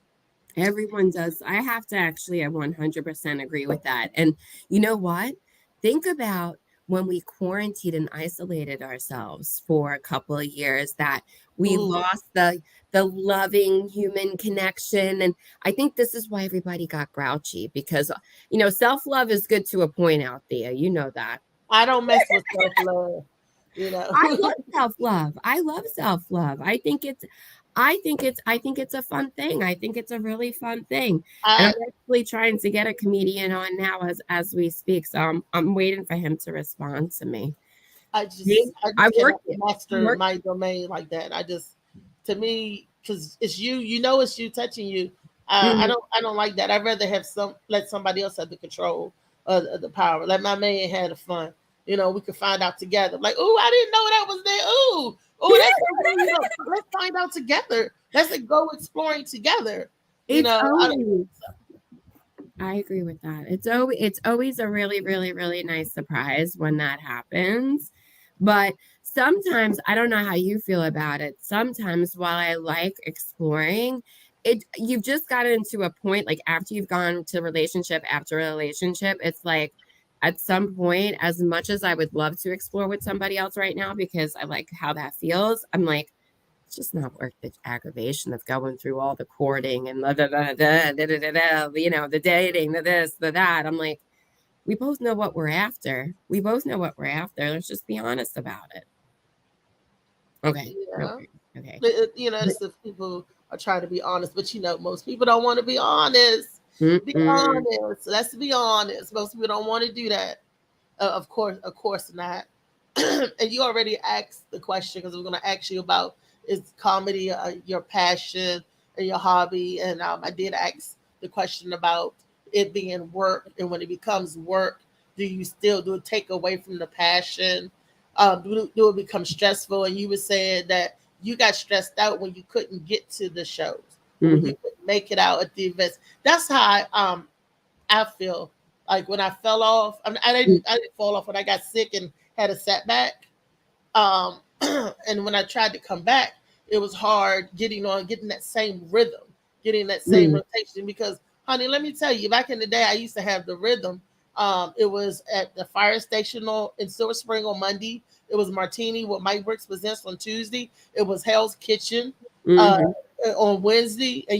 Everyone does. I have to actually, I 100% agree with that. And you know what? Think about when we quarantined and isolated ourselves for a couple of years, that we Ooh, lost the loving human connection. And I think this is why everybody got grouchy, because self-love is good to a point out there. You know that. I don't mess with self love. You know, I love self-love. I love self-love. I think it's a fun thing. I think it's a really fun thing. And I I'm actually trying to get a comedian on now as we speak. So I'm waiting for him to respond to me. I Me, just I I just work cannot it. master Work. my domain like that. I just to me because it's you, it's you touching you. Mhm. I don't like that. I'd rather have let somebody else have the control of the power. Let my man have the fun. We could find out together. Like, oh, I didn't know that was there. Oh, that's okay. Let's find out together. Let's go exploring together. It's I don't. always. I agree with that. It's always a really, really, really nice surprise when that happens. But sometimes I don't know how you feel about it. Sometimes while I like exploring, you've just gotten into a point, like after you've gone to relationship after relationship, it's like at some point, as much as I would love to explore with somebody else right now because I like how that feels, I'm like, it's just not worth the aggravation of going through all the courting and the dating, the this, the that. I'm like, we both know what we're after. We both know what we're after. Let's just be honest about it. Okay. Yeah. Okay. Okay. It's the people are trying to be honest, but most people don't want to be honest. Be Mm-mm. honest. Let's be honest. Most people don't want to do that. Of course not. And you already asked the question because we're going to ask you about is comedy your passion and your hobby, and I did ask the question about it being work, and when it becomes work, do you still do it take away from the passion? Do it become stressful? And you were saying that you got stressed out when you couldn't get to the shows, or when Mm-hmm. you couldn't make it out at the events. That's how I feel like when I fell off. I mean, I didn't fall off when I got sick and had a setback. Um, and when I tried to come back, it was hard getting that same rhythm, getting that same Mm-hmm. rotation. Because, honey, let me tell you, back in the day, I used to have the rhythm. It was at the fire station in Silver Spring on Monday. It was Martini with Mike Brooks presents on Tuesday. It was Hell's Kitchen uh, Mm-hmm. on Wednesday. And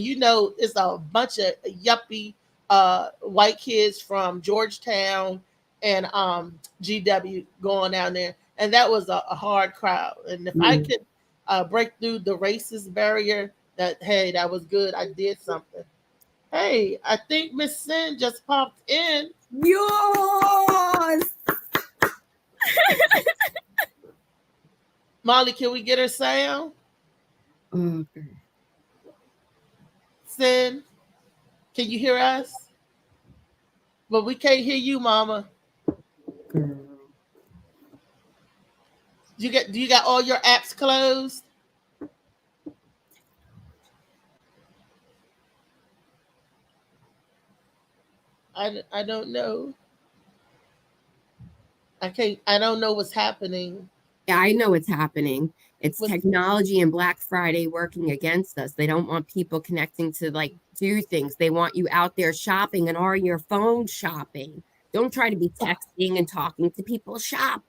it's a bunch of yuppie white kids from Georgetown and GW going down there. And that was a hard crowd. And if I Mm-hmm. could break through the racist barrier, that was good. I did something. Hey, I think Miss Sin just popped in. Yours. Molly, can we get her sound? Okay. Sin, can you hear us? But we can't hear you, Mama. Girl. Do you got all your apps closed? I don't know. I don't know what's happening Yeah, I know what's happening. It's with technology and Black Friday working against us. They don't want people connecting to like do things. They want you out there shopping and on your phone shopping. Don't try to be texting and talking to people. Shop.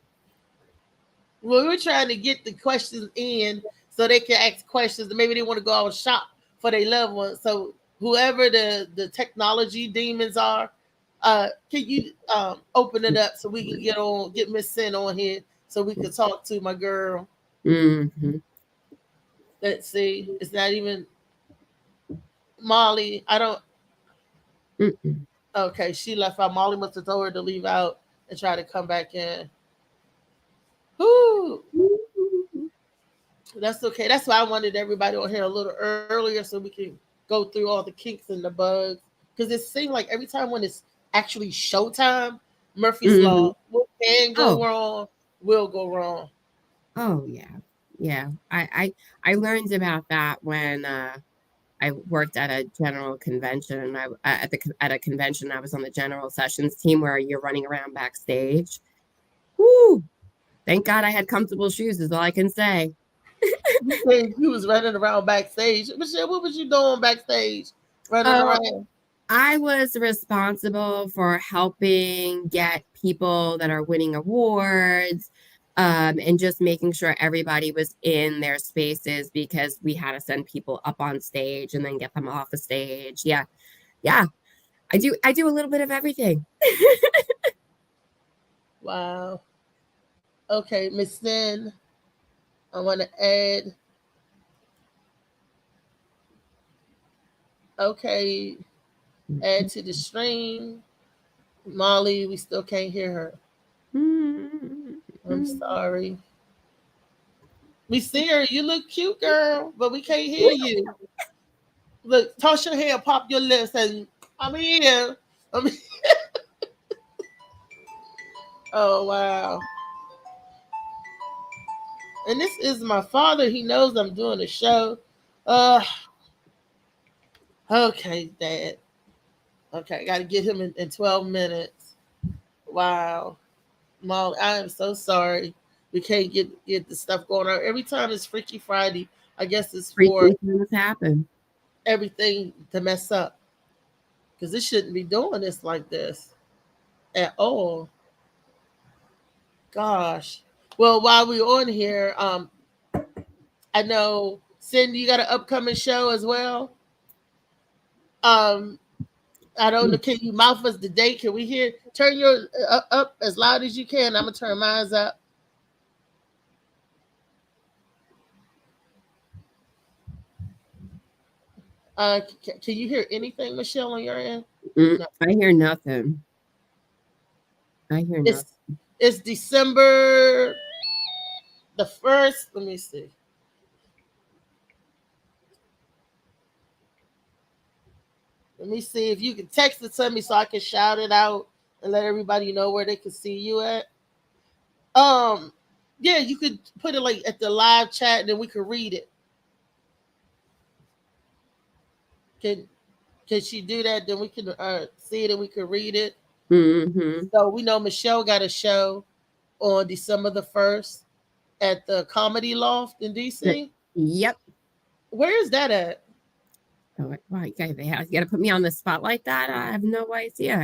Well, we're trying to get the questions in so they can ask questions and maybe they want to go out and shop for their loved ones. So whoever the technology demons are, can you open it up so we can get Miss Sin on here so we can talk to my girl. Mm-hmm. Let's see. It's not even Molly. I don't. Mm-mm. Okay, she left out. Molly must have told her to leave out and try to come back in. Whoo. That's okay. That's why I wanted everybody on here a little earlier so we can go through all the kinks and the bugs. Because it seemed like every time when it's actually showtime, Murphy's Mm-hmm. Law, what can go Oh, wrong will go wrong. oh yeah, yeah. I learned about that when I worked at a general convention, and at a convention I was on the general sessions team where you're running around backstage. Whoo! Thank God I had comfortable shoes. Is all I can say. You said you was running around backstage. Michelle, what was you doing backstage? Running Oh, around. I was responsible for helping get people that are winning awards, and just making sure everybody was in their spaces because we had to send people up on stage and then get them off the stage. Yeah, yeah. I do a little bit of everything. Wow. Okay, Miss Sin, I want to add. Okay, add to the stream. Molly, we still can't hear her. I'm sorry. We see her. You look cute, girl, but we can't hear you. Look, toss your hair, pop your lips, and I'm here. I'm here. Oh, wow. And this is my father. He knows I'm doing a show. Uh, okay, Dad. Okay, I got to get him in 12 minutes. Wow. Molly, I am so sorry. We can't get the stuff going on. Every time it's Freaky Friday, I guess it's for Freaky things happen. everything to mess up. Because it shouldn't be doing this like this at all. Gosh. Well, while we're on here, I know Cindy, you got an upcoming show as well. Um, I don't know. Can you mouth us the date? Can we hear? Turn your up as loud as you can. I'm gonna turn mine up. Can you hear anything, Michelle, on your end? No. I hear nothing. I hear nothing. It's December the 1st. Let me see. Let me see if you can text it to me so I can shout it out and let everybody know where they can see you at. Yeah, you could put it like at the live chat and then we could read it. Can she do that? Then we can see it and we can read it. Mm-hmm. So we know Michelle got a show on December the 1st at the Comedy Loft in DC. Yep. Where is that at? Oh, wow, you gotta put me on the spot like that. I have no idea.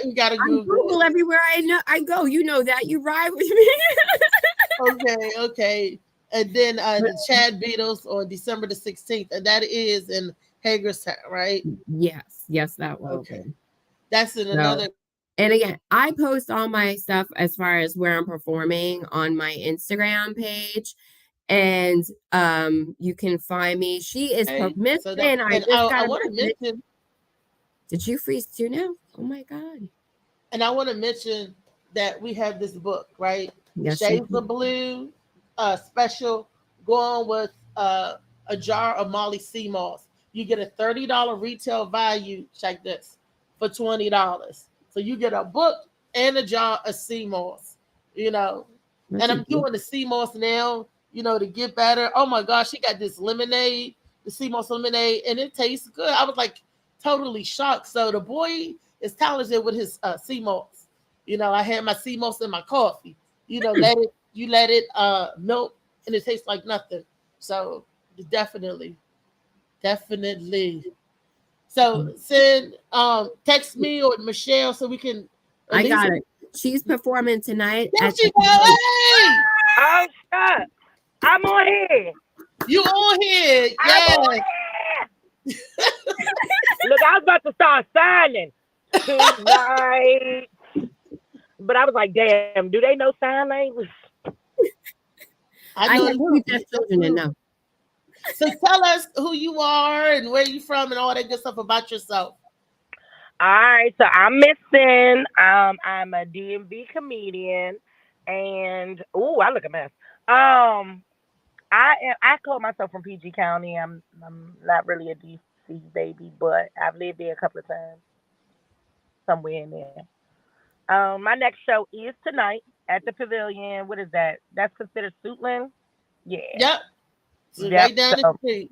We gotta Google everywhere I go. You know that. You ride with me. Okay. And then the Chad Beatles on December the 16th, and that is in Hagerstown, right? Yes, that will. Okay. That's in another. And again, I post all my stuff as far as where I'm performing on my Instagram page. And you can find me. She is Miss Finn. I want to mention. Did you freeze too now? Oh my God. And I want to mention that we have this book, right? Yes, Shades of Blue special going with a jar of Molly Sea Moss. You get a $30 retail value, check this, for $20. So you get a book and a jar of sea moss, and I'm doing the sea moss now, to get better. Oh my gosh, she got this lemonade, the sea moss lemonade, and it tastes good. I was like totally shocked. So the boy is talented with his sea moss. I had my sea moss in my coffee. Let it melt and it tastes like nothing. So definitely. So send text me or Michelle so we can I got it. She's performing tonight. There At she the go. Hey, Oh, shut. I'm on here. you on here? I'm Yeah. on here. Look, I was about to start signing tonight. But I was like, damn, do they know sign language? I I know. have two deaf children and no. So tell us who you are and where you from and all that good stuff about yourself. All right, so I'm missing. I'm a DMV comedian, and I look a mess. I call myself from PG County. I'm not really a DC baby, but I've lived there a couple of times, somewhere in there. My next show is tonight at the Pavilion. What is that? That's considered Suitland. Yeah. Yep. So Yep. right down the So street,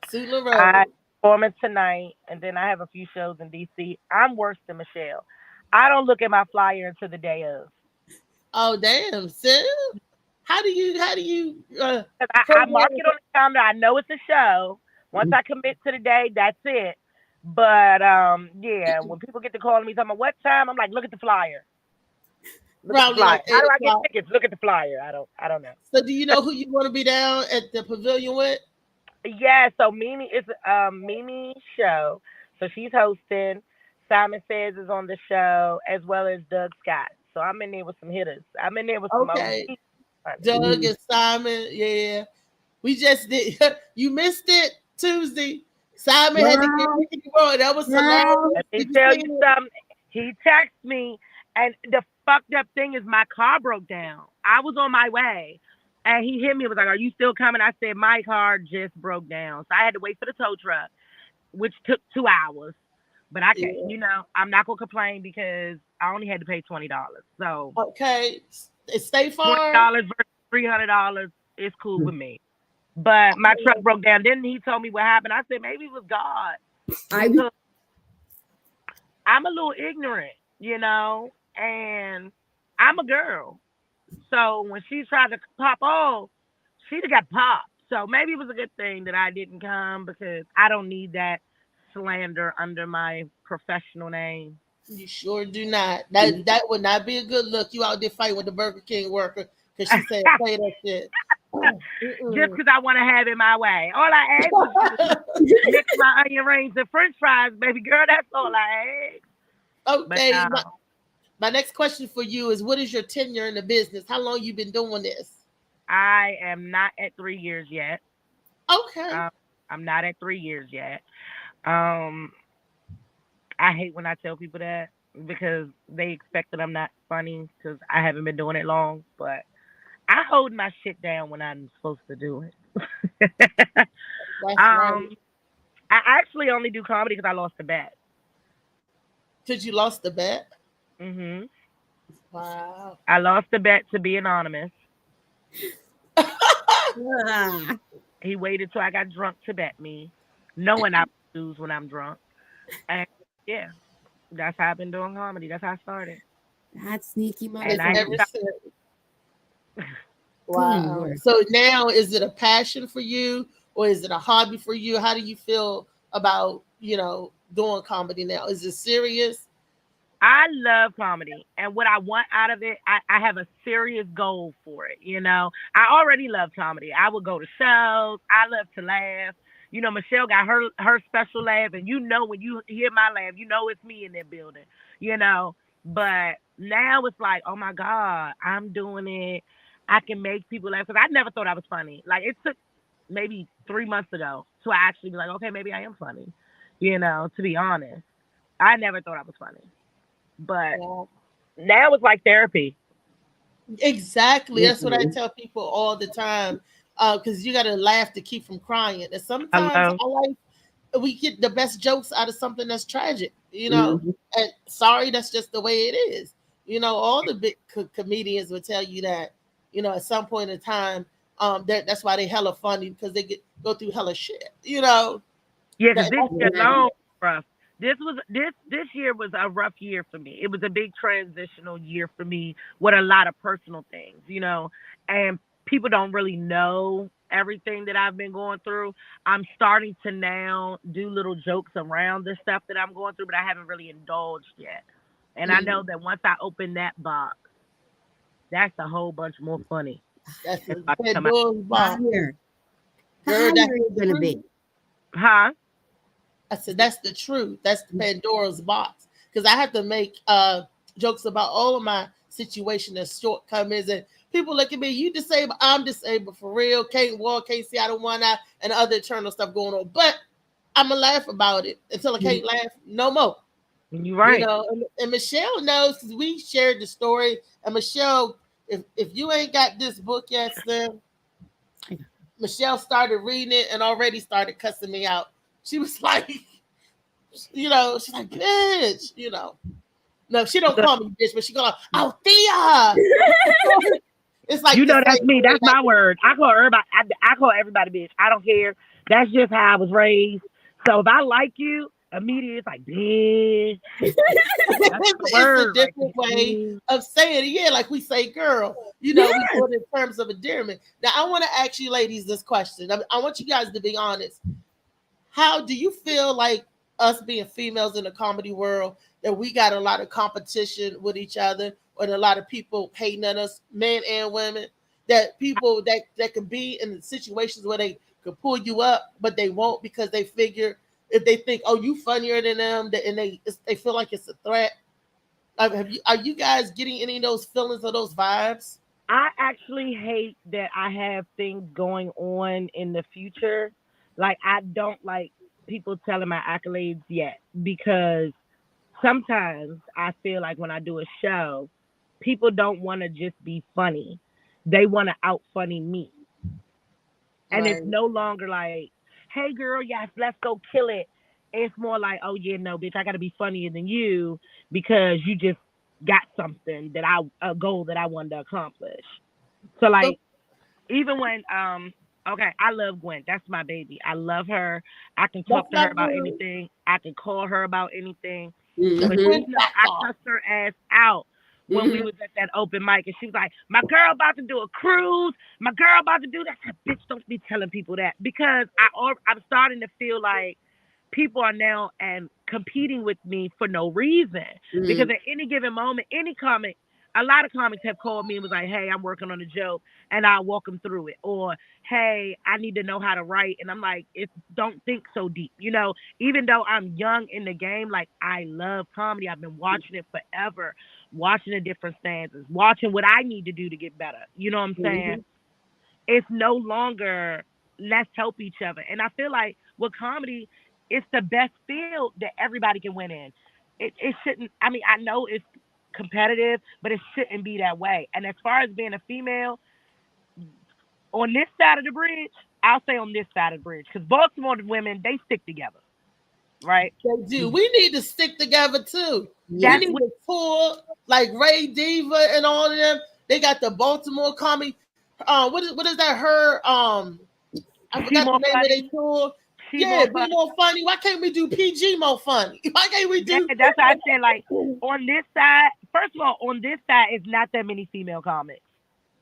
Suitland I Road. performing tonight, and then I have a few shows in DC. I'm worse than Michelle. I don't look at my flyer until the day of. Oh damn, sis. How do you 'Cause I program mark it on the calendar. I know it's a show. Once I commit to the day, that's it. But yeah, when people get to calling me talking about what time, I'm like, look at the flyer. Look at the probably flyer. like How do I get 8 o'clock? tickets? Look at the flyer. I don't know. So do you know who you want to be down at the pavilion with? Yeah, so Mimi is Mimi show. So she's hosting. Simon Says is on the show, as well as Doug Scott. So I'm in there with some hitters. I'm in there with some Okay. OGs. Doug and Simon, yeah. We just did. You missed it Tuesday. Simon had to get Ricky Roy. That was hilarious. Let me Did you tell see you it? something. He texted me, and the fucked up thing is my car broke down. I was on my way, and he hit me. Was like, "Are you still coming?" I said, "My car just broke down, so I had to wait for the tow truck, which took 2 hours." But I can't, Yeah. I'm not gonna complain because I only had to pay $20. So Okay. Stay $20 Farm. versus $300 is cool with me. But my truck broke down. Then he told me what happened. I said maybe it was God because I'm a little ignorant, and I'm a girl. So when she tried to pop off, she'd have got popped. So maybe it was a good thing that I didn't come because I don't need that slander under my professional name. You sure do not. That would not be a good look. You out there fighting with the Burger King worker because she said play that shit. Just because I want to have it my way. All I asked was you to mix my onion rings and French fries, baby girl. That's all I asked. But Okay. My next question for you is: what is your tenure in the business? How long you been doing this? I am not at 3 years yet. Okay. I'm not at 3 years yet. Um, I hate when I tell people that because they expect that I'm not funny because I haven't been doing it long. But I hold my shit down when I'm supposed to do it. That's right. I actually only do comedy because I lost a bet. Because you lost the bet. hmm Wow. I lost the bet to be anonymous. He waited till I got drunk to bet me, knowing I would lose when I'm drunk. And yeah, that's how I've been doing comedy. That's how I started. That sneaky And I motherfucker. Wow. So now is it a passion for you or is it a hobby for you? How do you feel about, doing comedy now? Is it serious? I love comedy, and what I want out of it, I have a serious goal for it. I already love comedy. I would go to shows. I love to laugh. Michelle got her special laugh, and when you hear my laugh, it's me in that building. But now it's like, oh my God, I'm doing it. I can make people laugh because I never thought I was funny. Like it took maybe 3 months ago to actually be like, okay, maybe I am funny. To be honest, I never thought I was funny. But now it's like therapy. Exactly. That's what I tell people all the time. Because you got to laugh to keep from crying. And sometimes we get the best jokes out of something that's tragic, And sorry, that's just the way it is. All the big comedians will tell you that, at some point in time, that's why they hella funny because they go through hella shit, Yeah, because this year alone, rough. This year was a rough year for me. It was a big transitional year for me with a lot of personal things, and people don't really know everything that I've been going through. I'm starting to now do little jokes around the stuff that I'm going through, but I haven't really indulged yet. And I know that once I open that box, that's a whole bunch more funny. That's It's a about to come out. Pandora's box. Fire. Girl, Fire that's is the gonna be. truth. Huh? I said, that's the truth. That's the Pandora's box. Because I have to make jokes about all of my situation and shortcomings. And people look at me, you disabled, I'm disabled for real. Can't walk, can't see out of one eye, and other internal stuff going on. But I'm going to laugh about it until I can't laugh no more. You're right. You know, and Michelle knows because we shared the story. And Michelle, if you ain't got this book yet, Slim, Michelle started reading it and already started cussing me out. She was like, you know, she's like, bitch, you know. No, she don't call me bitch, but she go, oh, Thea. It's like You the know that's same me. thing. That's my word. I call everybody. I call everybody bitch. I don't care. That's just how I was raised. So if I like you, immediately it's like bitch. That's the It's a word. different way of saying it. Yeah, like we say girl. You know, we do it in terms of endearment. Now, I want to ask you ladies this question. I want you guys to be honest. How do you feel like us being females in the comedy world that we got a lot of competition with each other and a lot of people hating on us, men and women, that people that can be in situations where they could pull you up, but they won't because they figure if they think, oh, you funnier than them, and they feel like it's a threat. Are you guys getting any of those feelings or those vibes? I actually hate that I have things going on in the future. Like I don't like people telling my accolades yet because sometimes I feel like when I do a show, people don't want to just be funny. They want to out funny me. And Right. it's no longer like, hey girl, yes, let's go kill it. It's more like, oh yeah, no, bitch, I gotta be funnier than you because you just got something that a goal that I wanted to accomplish. So So, like even when okay, I love Gwen. That's my baby. I love her. I can that's talk to her not about good. anything. I can call her about anything. The But Mm-hmm. she Queen know I factor. cussed her ass out when we Mm-hmm. was at that open mic, and she was like, "My girl about to do a cruise. My girl about to do that." I said, "Bitch, don't be telling people that," because I'm starting to feel like people are now and competing with me for no reason. Because at any given moment, any comic, a lot of comics have called me and was like, "Hey, I'm working on a joke," and I'll walk them through it, or "Hey, I need to know how to write," and I'm like, "If don't think so deep," you know. Even though I'm young in the game, like I love comedy. I've been watching it forever, watching the different stanzas, watching what I need to do to get better. You know what I'm saying? Mm-hmm. It's no longer let's help each other. And I feel like with comedy, it's the best field that everybody can win in. It shouldn't, I mean, I know it's competitive, but it shouldn't be that way. And as far as being a female, on this side of the bridge, I'll say on this side of the bridge, because Baltimore women, they stick together, right? They do. We need to stick together too. We That Yes. need to tour like Ray Diva and all of them. They got the Baltimore comedy. What is that? I she forgot the more name of their funny. tour. She Yeah, more be funny. more funny. Why can't we do PG more funny? Why can't we Yeah, do? that's why I said like on this side. First of all, on this side, it's not that many female comics.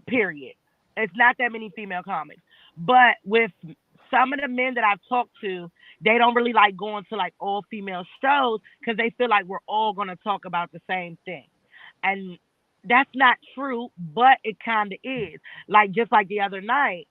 Period. It's not that many female comics. But with some of the men that I've talked to, they don't really like going to like all female shows because they feel like we're all gonna talk about the same thing. And that's not true, but it kinda is. Like just like the other night,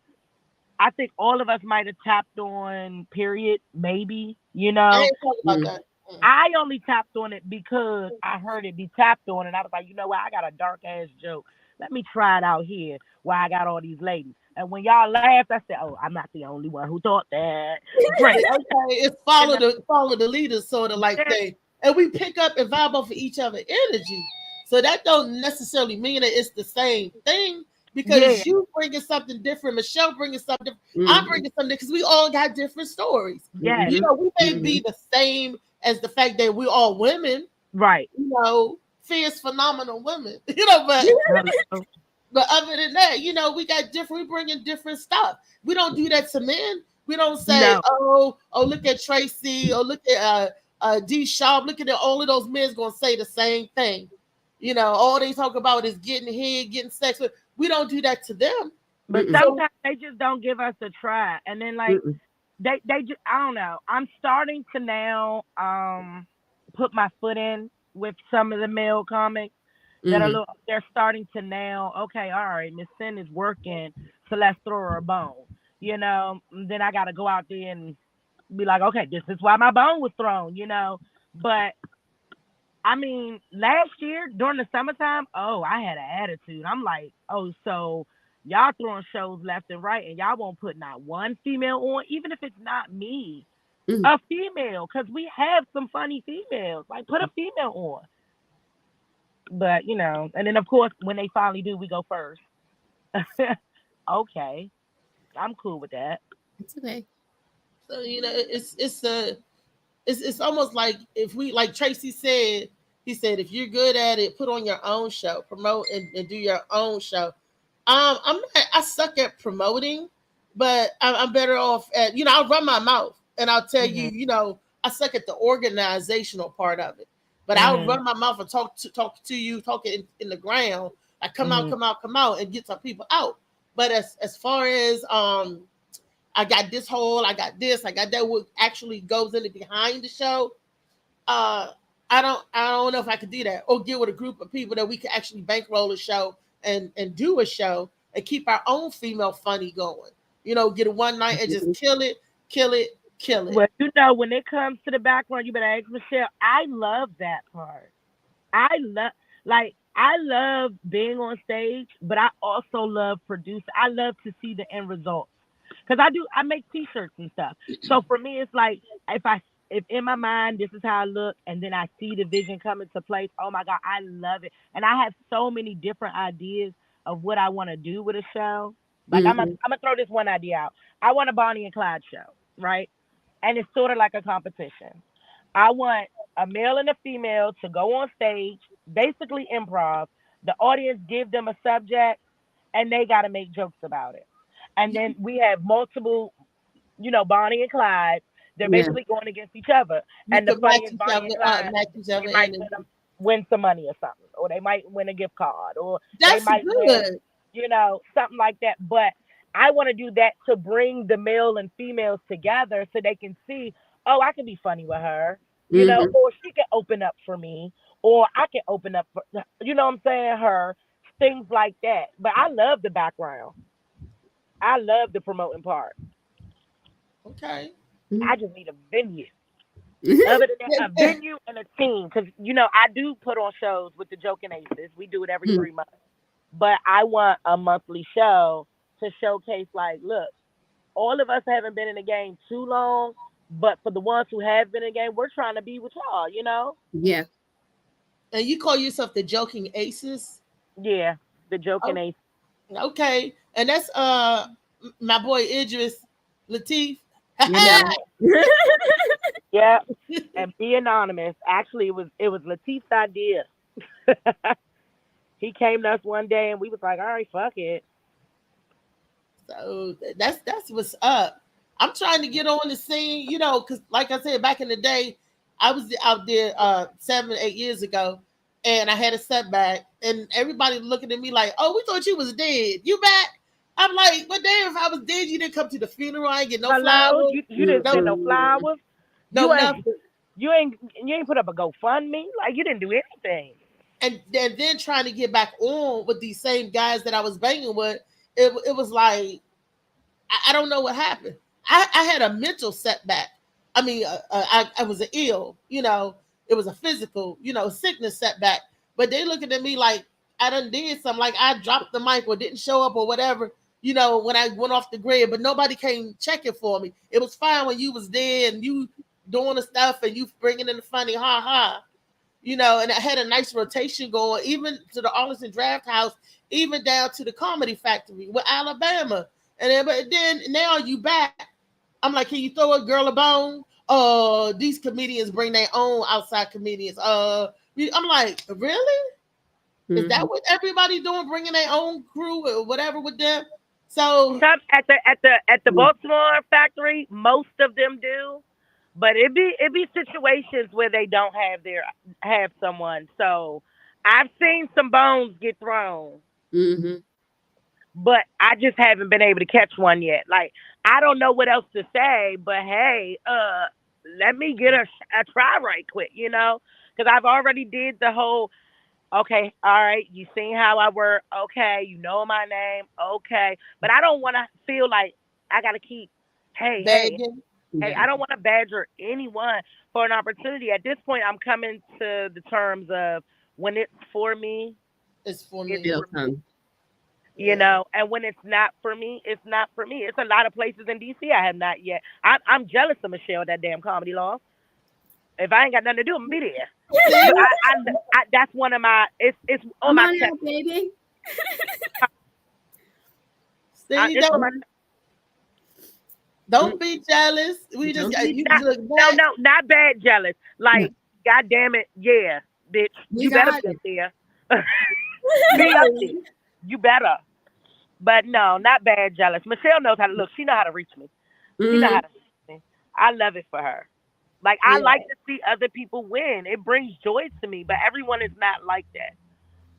I think all of us might have tapped on period, maybe, you I know. ain't talking about Mm-hmm. that. I only tapped on it because I heard it be tapped on, and I was like, you know what? I got a dark ass joke. Let me try it out here where I got all these ladies. And when y'all laughed, I said, oh, I'm not the only one who thought that. Great. Okay, it's And follow the leaders sort of like then, thing, and we pick up and vibe off of each other energy. So that don't necessarily mean that it's the same thing yeah, because you bringing something different, Michelle bringing something different, I'm Mm-hmm. bringing something because we all got different stories. yes, You Mm-hmm. know, we may Mm-hmm. be the same as the fact that we're all women. right. You know, fierce, phenomenal women. You know, Hello. but other than that, you know, we got different. We bring in different stuff. We don't do that to men. We don't say, No, oh, look at Tracy, or look at D Sharp. Look at all of those men's gonna say the same thing. You know, all they talk about is getting head, getting sex. We don't do that to them. but Mm-mm. So sometimes they just don't give us a try. And then, like, Mm-mm. they just, I don't know. I'm starting to now put my foot in. with some of the male comics that are Mm-hmm. they're starting to now. Okay, all right, Miss Sin is working, so let's throw her a bone. Then I got to go out there and be like, okay, this is why my bone was thrown. But I mean, last year during the summertime, oh, I had an attitude. I'm like, oh, so y'all throwing shows left and right, and y'all won't put not one female on, even if it's not me, Mm-hmm. a female, because we have some funny females. Like, put a female on. But and then of course when they finally do, we go first. Okay, I'm cool with that. It's okay. So it's almost like if we, like Tracy said, he said if you're good at it, put on your own show, promote and do your own show. I'm not. I suck at promoting, but I'm better off at I'll run my mouth and I'll tell you. Mhm. I suck at the organizational part of it, but I'll Mhm. run my mouth and talk to you, talk it in the ground. Like come out, Mhm. come out, come out, and get some people out. But as far as I got this whole, I got that. What actually goes in it behind the show? Uh, I don't know if I could do that or get with a group of people that we could actually bankroll a show and do a show and keep our own female funny going. Get a one night and just kill it, kill it, kill it. Well, when it comes to the background, you better ask Michelle. I love that part. I love being on stage, but I also love producing. I love to see the end result because I make T-shirts and stuff. So for me, it's like if in my mind this is how I look, and then I see the vision come into place. Oh my God, I love it, and I have so many different ideas of what I want to do with a show. Like Mm-hmm. I'm gonna throw this one idea out. I want a Bonnie and Clyde show, right? And it's sort of like a competition. I want a male and a female to go on stage, basically improv. The audience give them a subject, and they got to make jokes about it. And then we have multiple, Bonnie and Clyde. They're Yeah. basically going against each other. You And the could funny is, Bonnie and Clyde, match each they other might in. win some money or something, or they might win a gift card, or they That's might win, good. something like that. But I want to do that to bring the male and females together so they can see, oh, I can be funny with her, Mm-hmm. or she can open up for me, or I can open up for, what I'm saying, her, things like that. But I love the background. I love the promoting part. Okay. I just need a venue. Other than that, a venue and a team, because I do put on shows with the Joking Aces. We do it every Mm-hmm. 3 months, but I want a monthly show to showcase. Like, look, all of us haven't been in the game too long, but for the ones who have been in the game, we're trying to be with y'all. Yeah. And you call yourself the Joking Aces? Yeah, the Joking Oh, Aces. okay. And that's my boy Idris Latif. Yeah. Yeah, yeah, and be anonymous. Actually, it was Latif's idea. He came to us one day, and we was like, all right, fuck it. So that's what's up. I'm trying to get on the scene, because like I said, back in the day, I was out there 7, 8 years ago, and I had a setback, and everybody looking at me like, "Oh, we thought you was dead. You back?" I'm like, "But damn, if I was dead, you didn't come to the funeral. I ain't get no Hello, flowers, you didn't send no, no Mm-hmm. flowers. no You ain't nothing." you ain't put up a GoFundMe. Like, you didn't do anything. And then trying to get back on with these same guys that I was banging with, it was like I don't know what happened. I had a mental setback. I mean, I was ill, it was a physical, sickness setback. But they looking at me like I done did something, like I dropped the mic or didn't show up or whatever, when I went off the grid. But nobody came checking for me. It was fine when you was there and you doing the stuff and you bringing in the funny, ha ha. And I had a nice rotation going, even to the Arlington Draft House, even down to the Comedy Factory with Alabama. And then, but then now you back. I'm like, can you throw a girl a bone? These comedians bring their own outside comedians. I'm like, really? Is Mm-hmm. that what everybody doing? Bringing their own crew or whatever with them? So Some at the Baltimore factory, most of them do, but it be situations where they don't have someone. So I've seen some bones get thrown, Mm-hmm. but I just haven't been able to catch one yet. Like, I don't know what else to say, but hey, let me get a try right quick, because because I've already did the whole. Okay, all right, you seen how I work. Okay, you know my name. Okay, but I don't want to feel like I got to keep. Hey, hey, Begging. hey! Yeah. I don't want to badger anyone for an opportunity. At this point, I'm coming to the terms of when it's for me, It's for it's me. It'll for me. come. You Yeah. know, and when it's not for me, it's not for me. It's a lot of places in DC I have not yet. I'm jealous of Michelle, that damn comedy law. If I ain't got nothing to do, I'm gonna be there. But See, that's one of my. It's on Come my on check. out, baby. see, It's on my. don't be jealous. We just Don't got be you Not, look no, back. no, not bad jealous. no. Like, God damn it, yeah, bitch, We you better got be up it. there. Be up there. You better. But no, not bad jealous. Michelle knows how to look. She know how to reach me. She know how Mm, to reach me. I love it for her. Like I Yeah. like to see other people win. It brings joy to me. But everyone is not like that.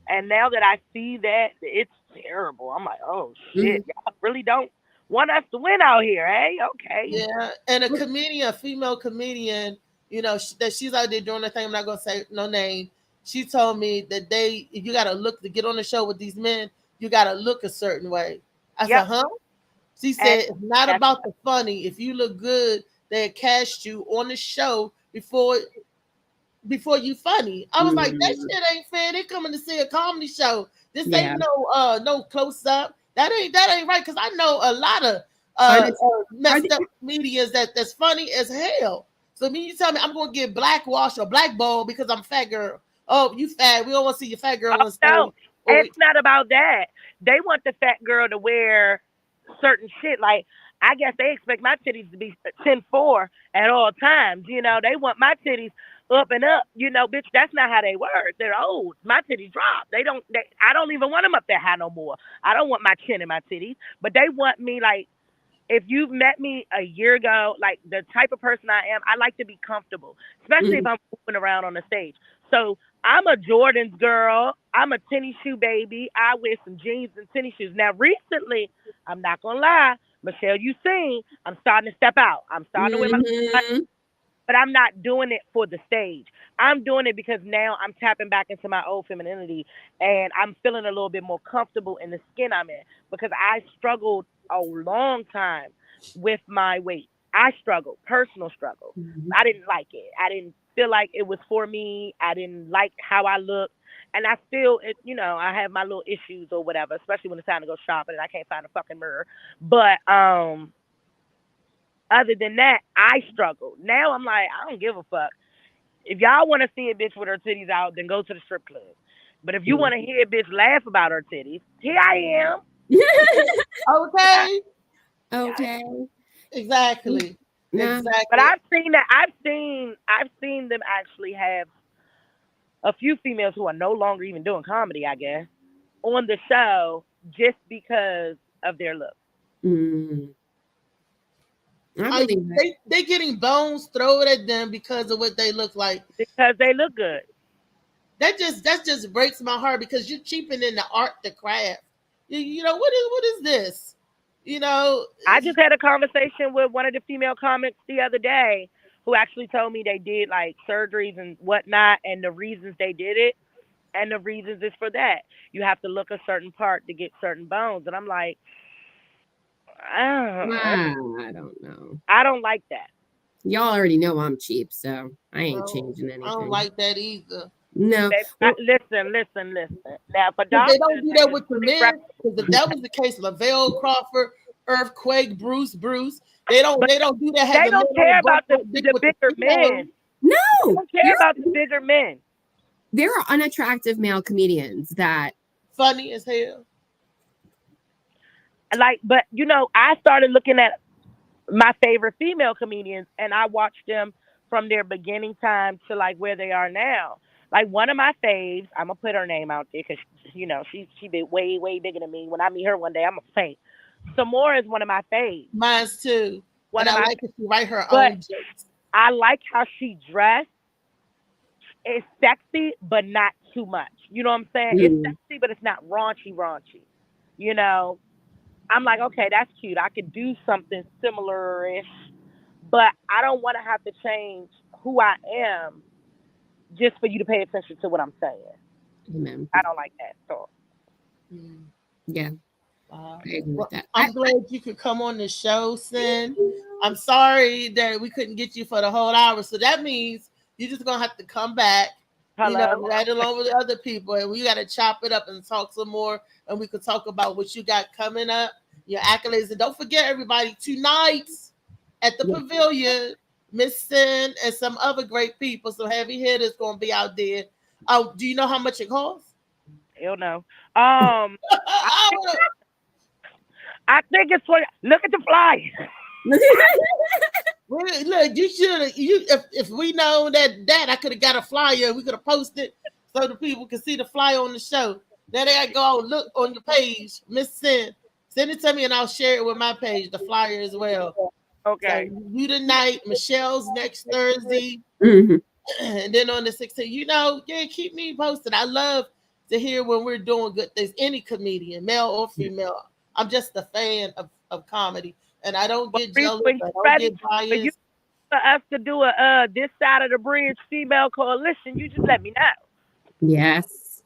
And now that I see that, it's terrible. I'm like, oh mm. shit, y'all really don't want us to win out here, eh? Okay. Yeah, and a comedian, a female comedian, that she's out there doing her thing. I'm not gonna say no name. She told me that if you gotta look to get on the show with these men, you gotta look a certain way. I Yep. said, huh? She And said, it's not that's about the funny. If you look good, they cast you on the show before you funny. I was like, that Mm. shit ain't fair. They coming to see a comedy show. This Yeah. ain't no close up. That ain't right. Cause I know a lot of Are the are messed the up comedians that's funny as hell. So when you tell me I'm gonna get blackwashed or blackballed because I'm a fat girl. Oh, you fat. We don't want to see your fat girl oh on no. stage. Or It's not about that. They want the fat girl to wear certain shit. Like I guess they expect my titties to be 10-4 at all times. You know, they want my titties up and up. You know, bitch, that's not how they work. They're old. My titties drop. They don't. I don't even want them up that high no more. I don't want my chin in my titties, but they want me like if you've met me a year ago, like the type of person I am, I like to be comfortable, especially if mm, I'm moving around on the stage. So I'm a Jordans girl. I'm a tennis shoe baby. I wear some jeans and tennis shoes. Now, recently, I'm not gonna lie, Michelle, you seen, I'm starting to step out. I'm starting to wear my, mhm. but I'm not doing it for the stage. I'm doing it because now I'm tapping back into my old femininity and I'm feeling a little bit more comfortable in the skin I'm in because I struggled a long time with my weight. I struggled, personal struggle. Mhm. I didn't like it. I didn't feel like it was for me. I didn't like how I looked. And I still, I have my little issues or whatever, especially when it's time to go shopping and I can't find a fucking mirror. But other than that, I struggle. Now I'm like, I don't give a fuck. If y'all want to see a bitch with her titties out, then go to the strip club. But if you Yeah. want to hear a bitch laugh about her titties, here I am. okay, Yeah. Okay. exactly, No. But exactly. I've seen that. I've seen them actually have a few females who are no longer even doing comedy, I guess, on the show just because of their look. Mm. I I believe that. they getting bones thrown at them because of what they look like. Because they look good. That just breaks my heart because you're cheapening the art, the craft. What is this? You know, I just had a conversation with one of the female comics the other day who actually told me they did like surgeries and whatnot and the reasons they did it. And the reasons is for that. You have to look a certain part to get certain bones. And I'm like, I I don't know. I don't like that. Y'all already know I'm cheap, so I ain't well, changing I don't anything. like that either. No. Baby, Well, listen. Now, for Because they doctors, don't do that that is with the really men. Because if reputable. that was the case, Lavelle Crawford, Earthquake, Bruce, they don't But they don't do that. Have they the men don't on the care boat about the, dick the with the bigger females. men. They no. don't care about the bigger men. There are unattractive male comedians that Funny as hell. Like, but I started looking at my favorite female comedians, and I watched them from their beginning time to like where they are now. Like one of my faves, I'm gonna put her name out there because she be way bigger than me. When I meet her one day, I'm gonna faint. Samora is one of my faves. Mine's too. One And of I my, like that she write her but own jokes. I like how she dressed. It's sexy, but not too much. You know what I'm saying? It's mm, sexy, but it's not raunchy. You know, I'm like, okay, that's cute. I could do something similar ish, but I don't want to have to change who I am just for you to pay attention to what I'm saying. Amen. I don't like that. So Yeah, Wow. I agree with Well, that. I'm glad you could come on the show, Sin. I'm sorry that we couldn't get you for the whole hour. So that means you're just gonna have to come back, hello. right along with the other people, and we gotta chop it up and talk some more, and we could talk about what you got coming up, your accolades, and don't forget everybody tonight at the pavilion, Miss Sin and some other great people, some heavy hitters gonna be out there. Do you know how much it costs? Hell no. I I think it's for look at the flyers. Well, look, you should have. If we know that I could have got a flyer, we could have posted so the people can see the flyer on the show. Then they gotta go look on your page, Miss Sin. Send it to me and I'll share it with my page, the flyer as well. Okay. So you tonight, Michelle's next Thursday, Mhm. and then on the 16th. Keep me posted. I love to hear when we're doing good things. Any comedian, male or female. I'm just a fan of comedy, and I don't Well, get Reese, jealous. when I you don't ready get for you biased. for us to do a this side of the bridge female coalition, you just let me know. Yes.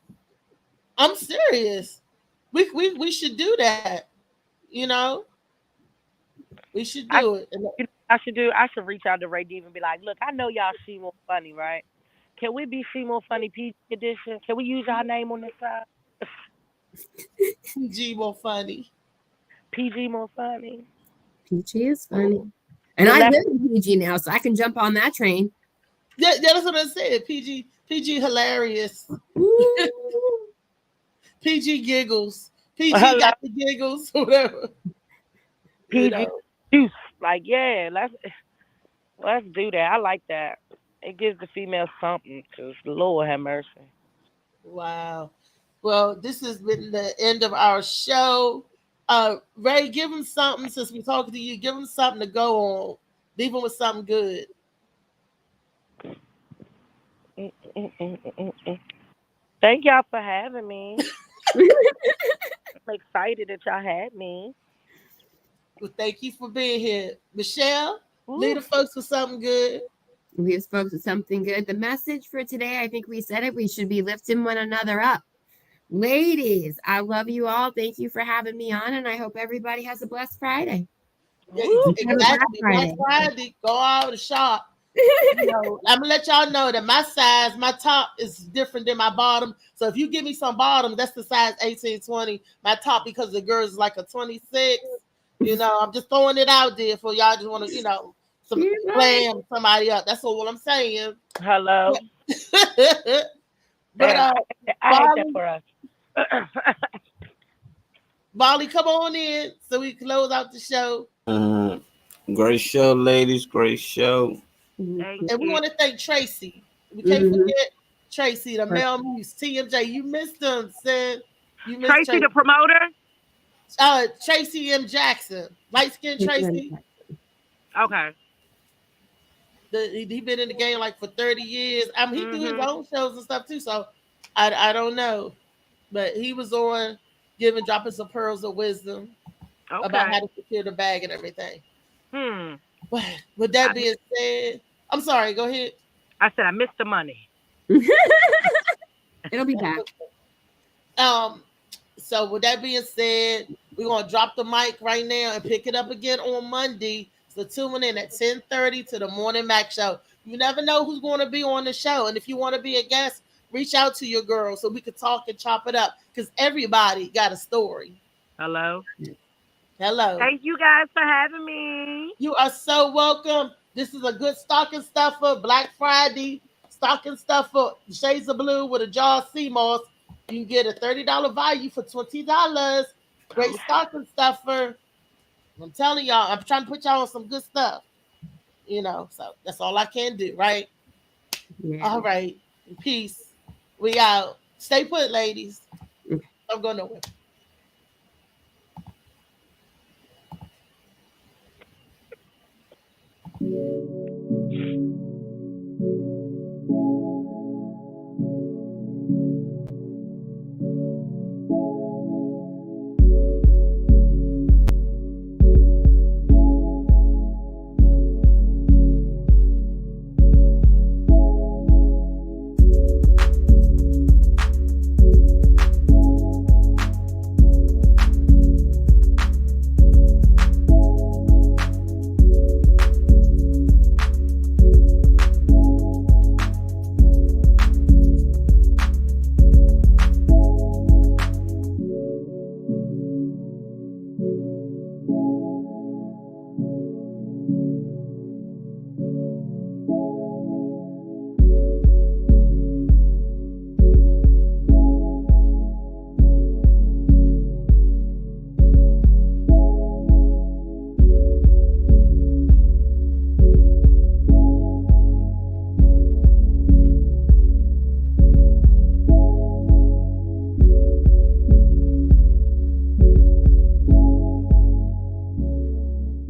I'm serious. We should do that. You know, we should I do it. I should do. I should reach out to Ray Deep and be like, look, I know y'all She More Funny, right? Can we be She More Funny PG edition? Can we use our name on this side? G more funny. PG More Funny. PG is funny. And The I left. live in PG now, so I can jump on that train. Yeah, that's what I said. PG hilarious. Ooh. PG giggles. PG Hello, got the giggles, whatever. You PG know. juice. Like, yeah, let's do that. I like that. It gives the female something. Cause Lord have mercy. Wow. Well, this has been the end of our show. Ray, give him something since we're talking to you. Give him something to go on. Leave him with something good. Mm, mm, mm, mm, mm, mm. Thank y'all for having me. I'm excited that y'all had me. Well, thank you for being here. Michelle, lead Ooh, the folks with something good. We spoke to something good. The message for today, I think we said it. We should be lifting one another up. Ladies, I love you all. Thank you for having me on, and I hope everybody has a blessed Friday. Yeah, ooh. Have a Black exactly. Black Friday. Friday, go out and shop. I'm gonna let y'all know that my size, my top is different than my bottom. So if you give me some bottom, that's the size 18-20. My top, because the girls is like a 26. I'm just throwing it out there for y'all. Just want to, some You're right. clam somebody up. That's all I'm saying. Hello. But Damn, I hate that Bali, for us. Bali, come on in so we close out the show. Great show, ladies. Great show. Thank And we you. want to thank Tracy. We can't Mhm. forget Tracy, the male muse, TMJ. You missed them, Sid. You missed Tracy, Tracy. the promoter. Tracy M. Jackson, light skinned Tracy. Okay. He been in the game like for 30 years. He do his Mhm. own shows and stuff too. So I don't know, but he was on dropping some pearls of wisdom about Okay. how to secure the bag and everything. Hmm. But with that being said, I'm sorry. Go ahead. I said I missed the money. It'll be back. Um. So with that being said, we're gonna drop the mic right now and pick it up again on Monday. So tune in at 10:30 to the Morning Mac Show. You never know who's going to be on the show, and if you want to be a guest, reach out to your girl so we could talk and chop it up. Because everybody got a story. Hello. Hello, Thank you guys for having me. you are so welcome. This is a good stocking stuffer, Black Friday stocking stuffer, Shades of Blue with a jar of sea moss. You can get a $30 value for $20. Great Okay. stocking stuffer. I'm telling y'all, I'm trying to put y'all on some good stuff. So that's all I can do, right? Yeah. All right. Peace. We out. Stay put, ladies. I'm going nowhere.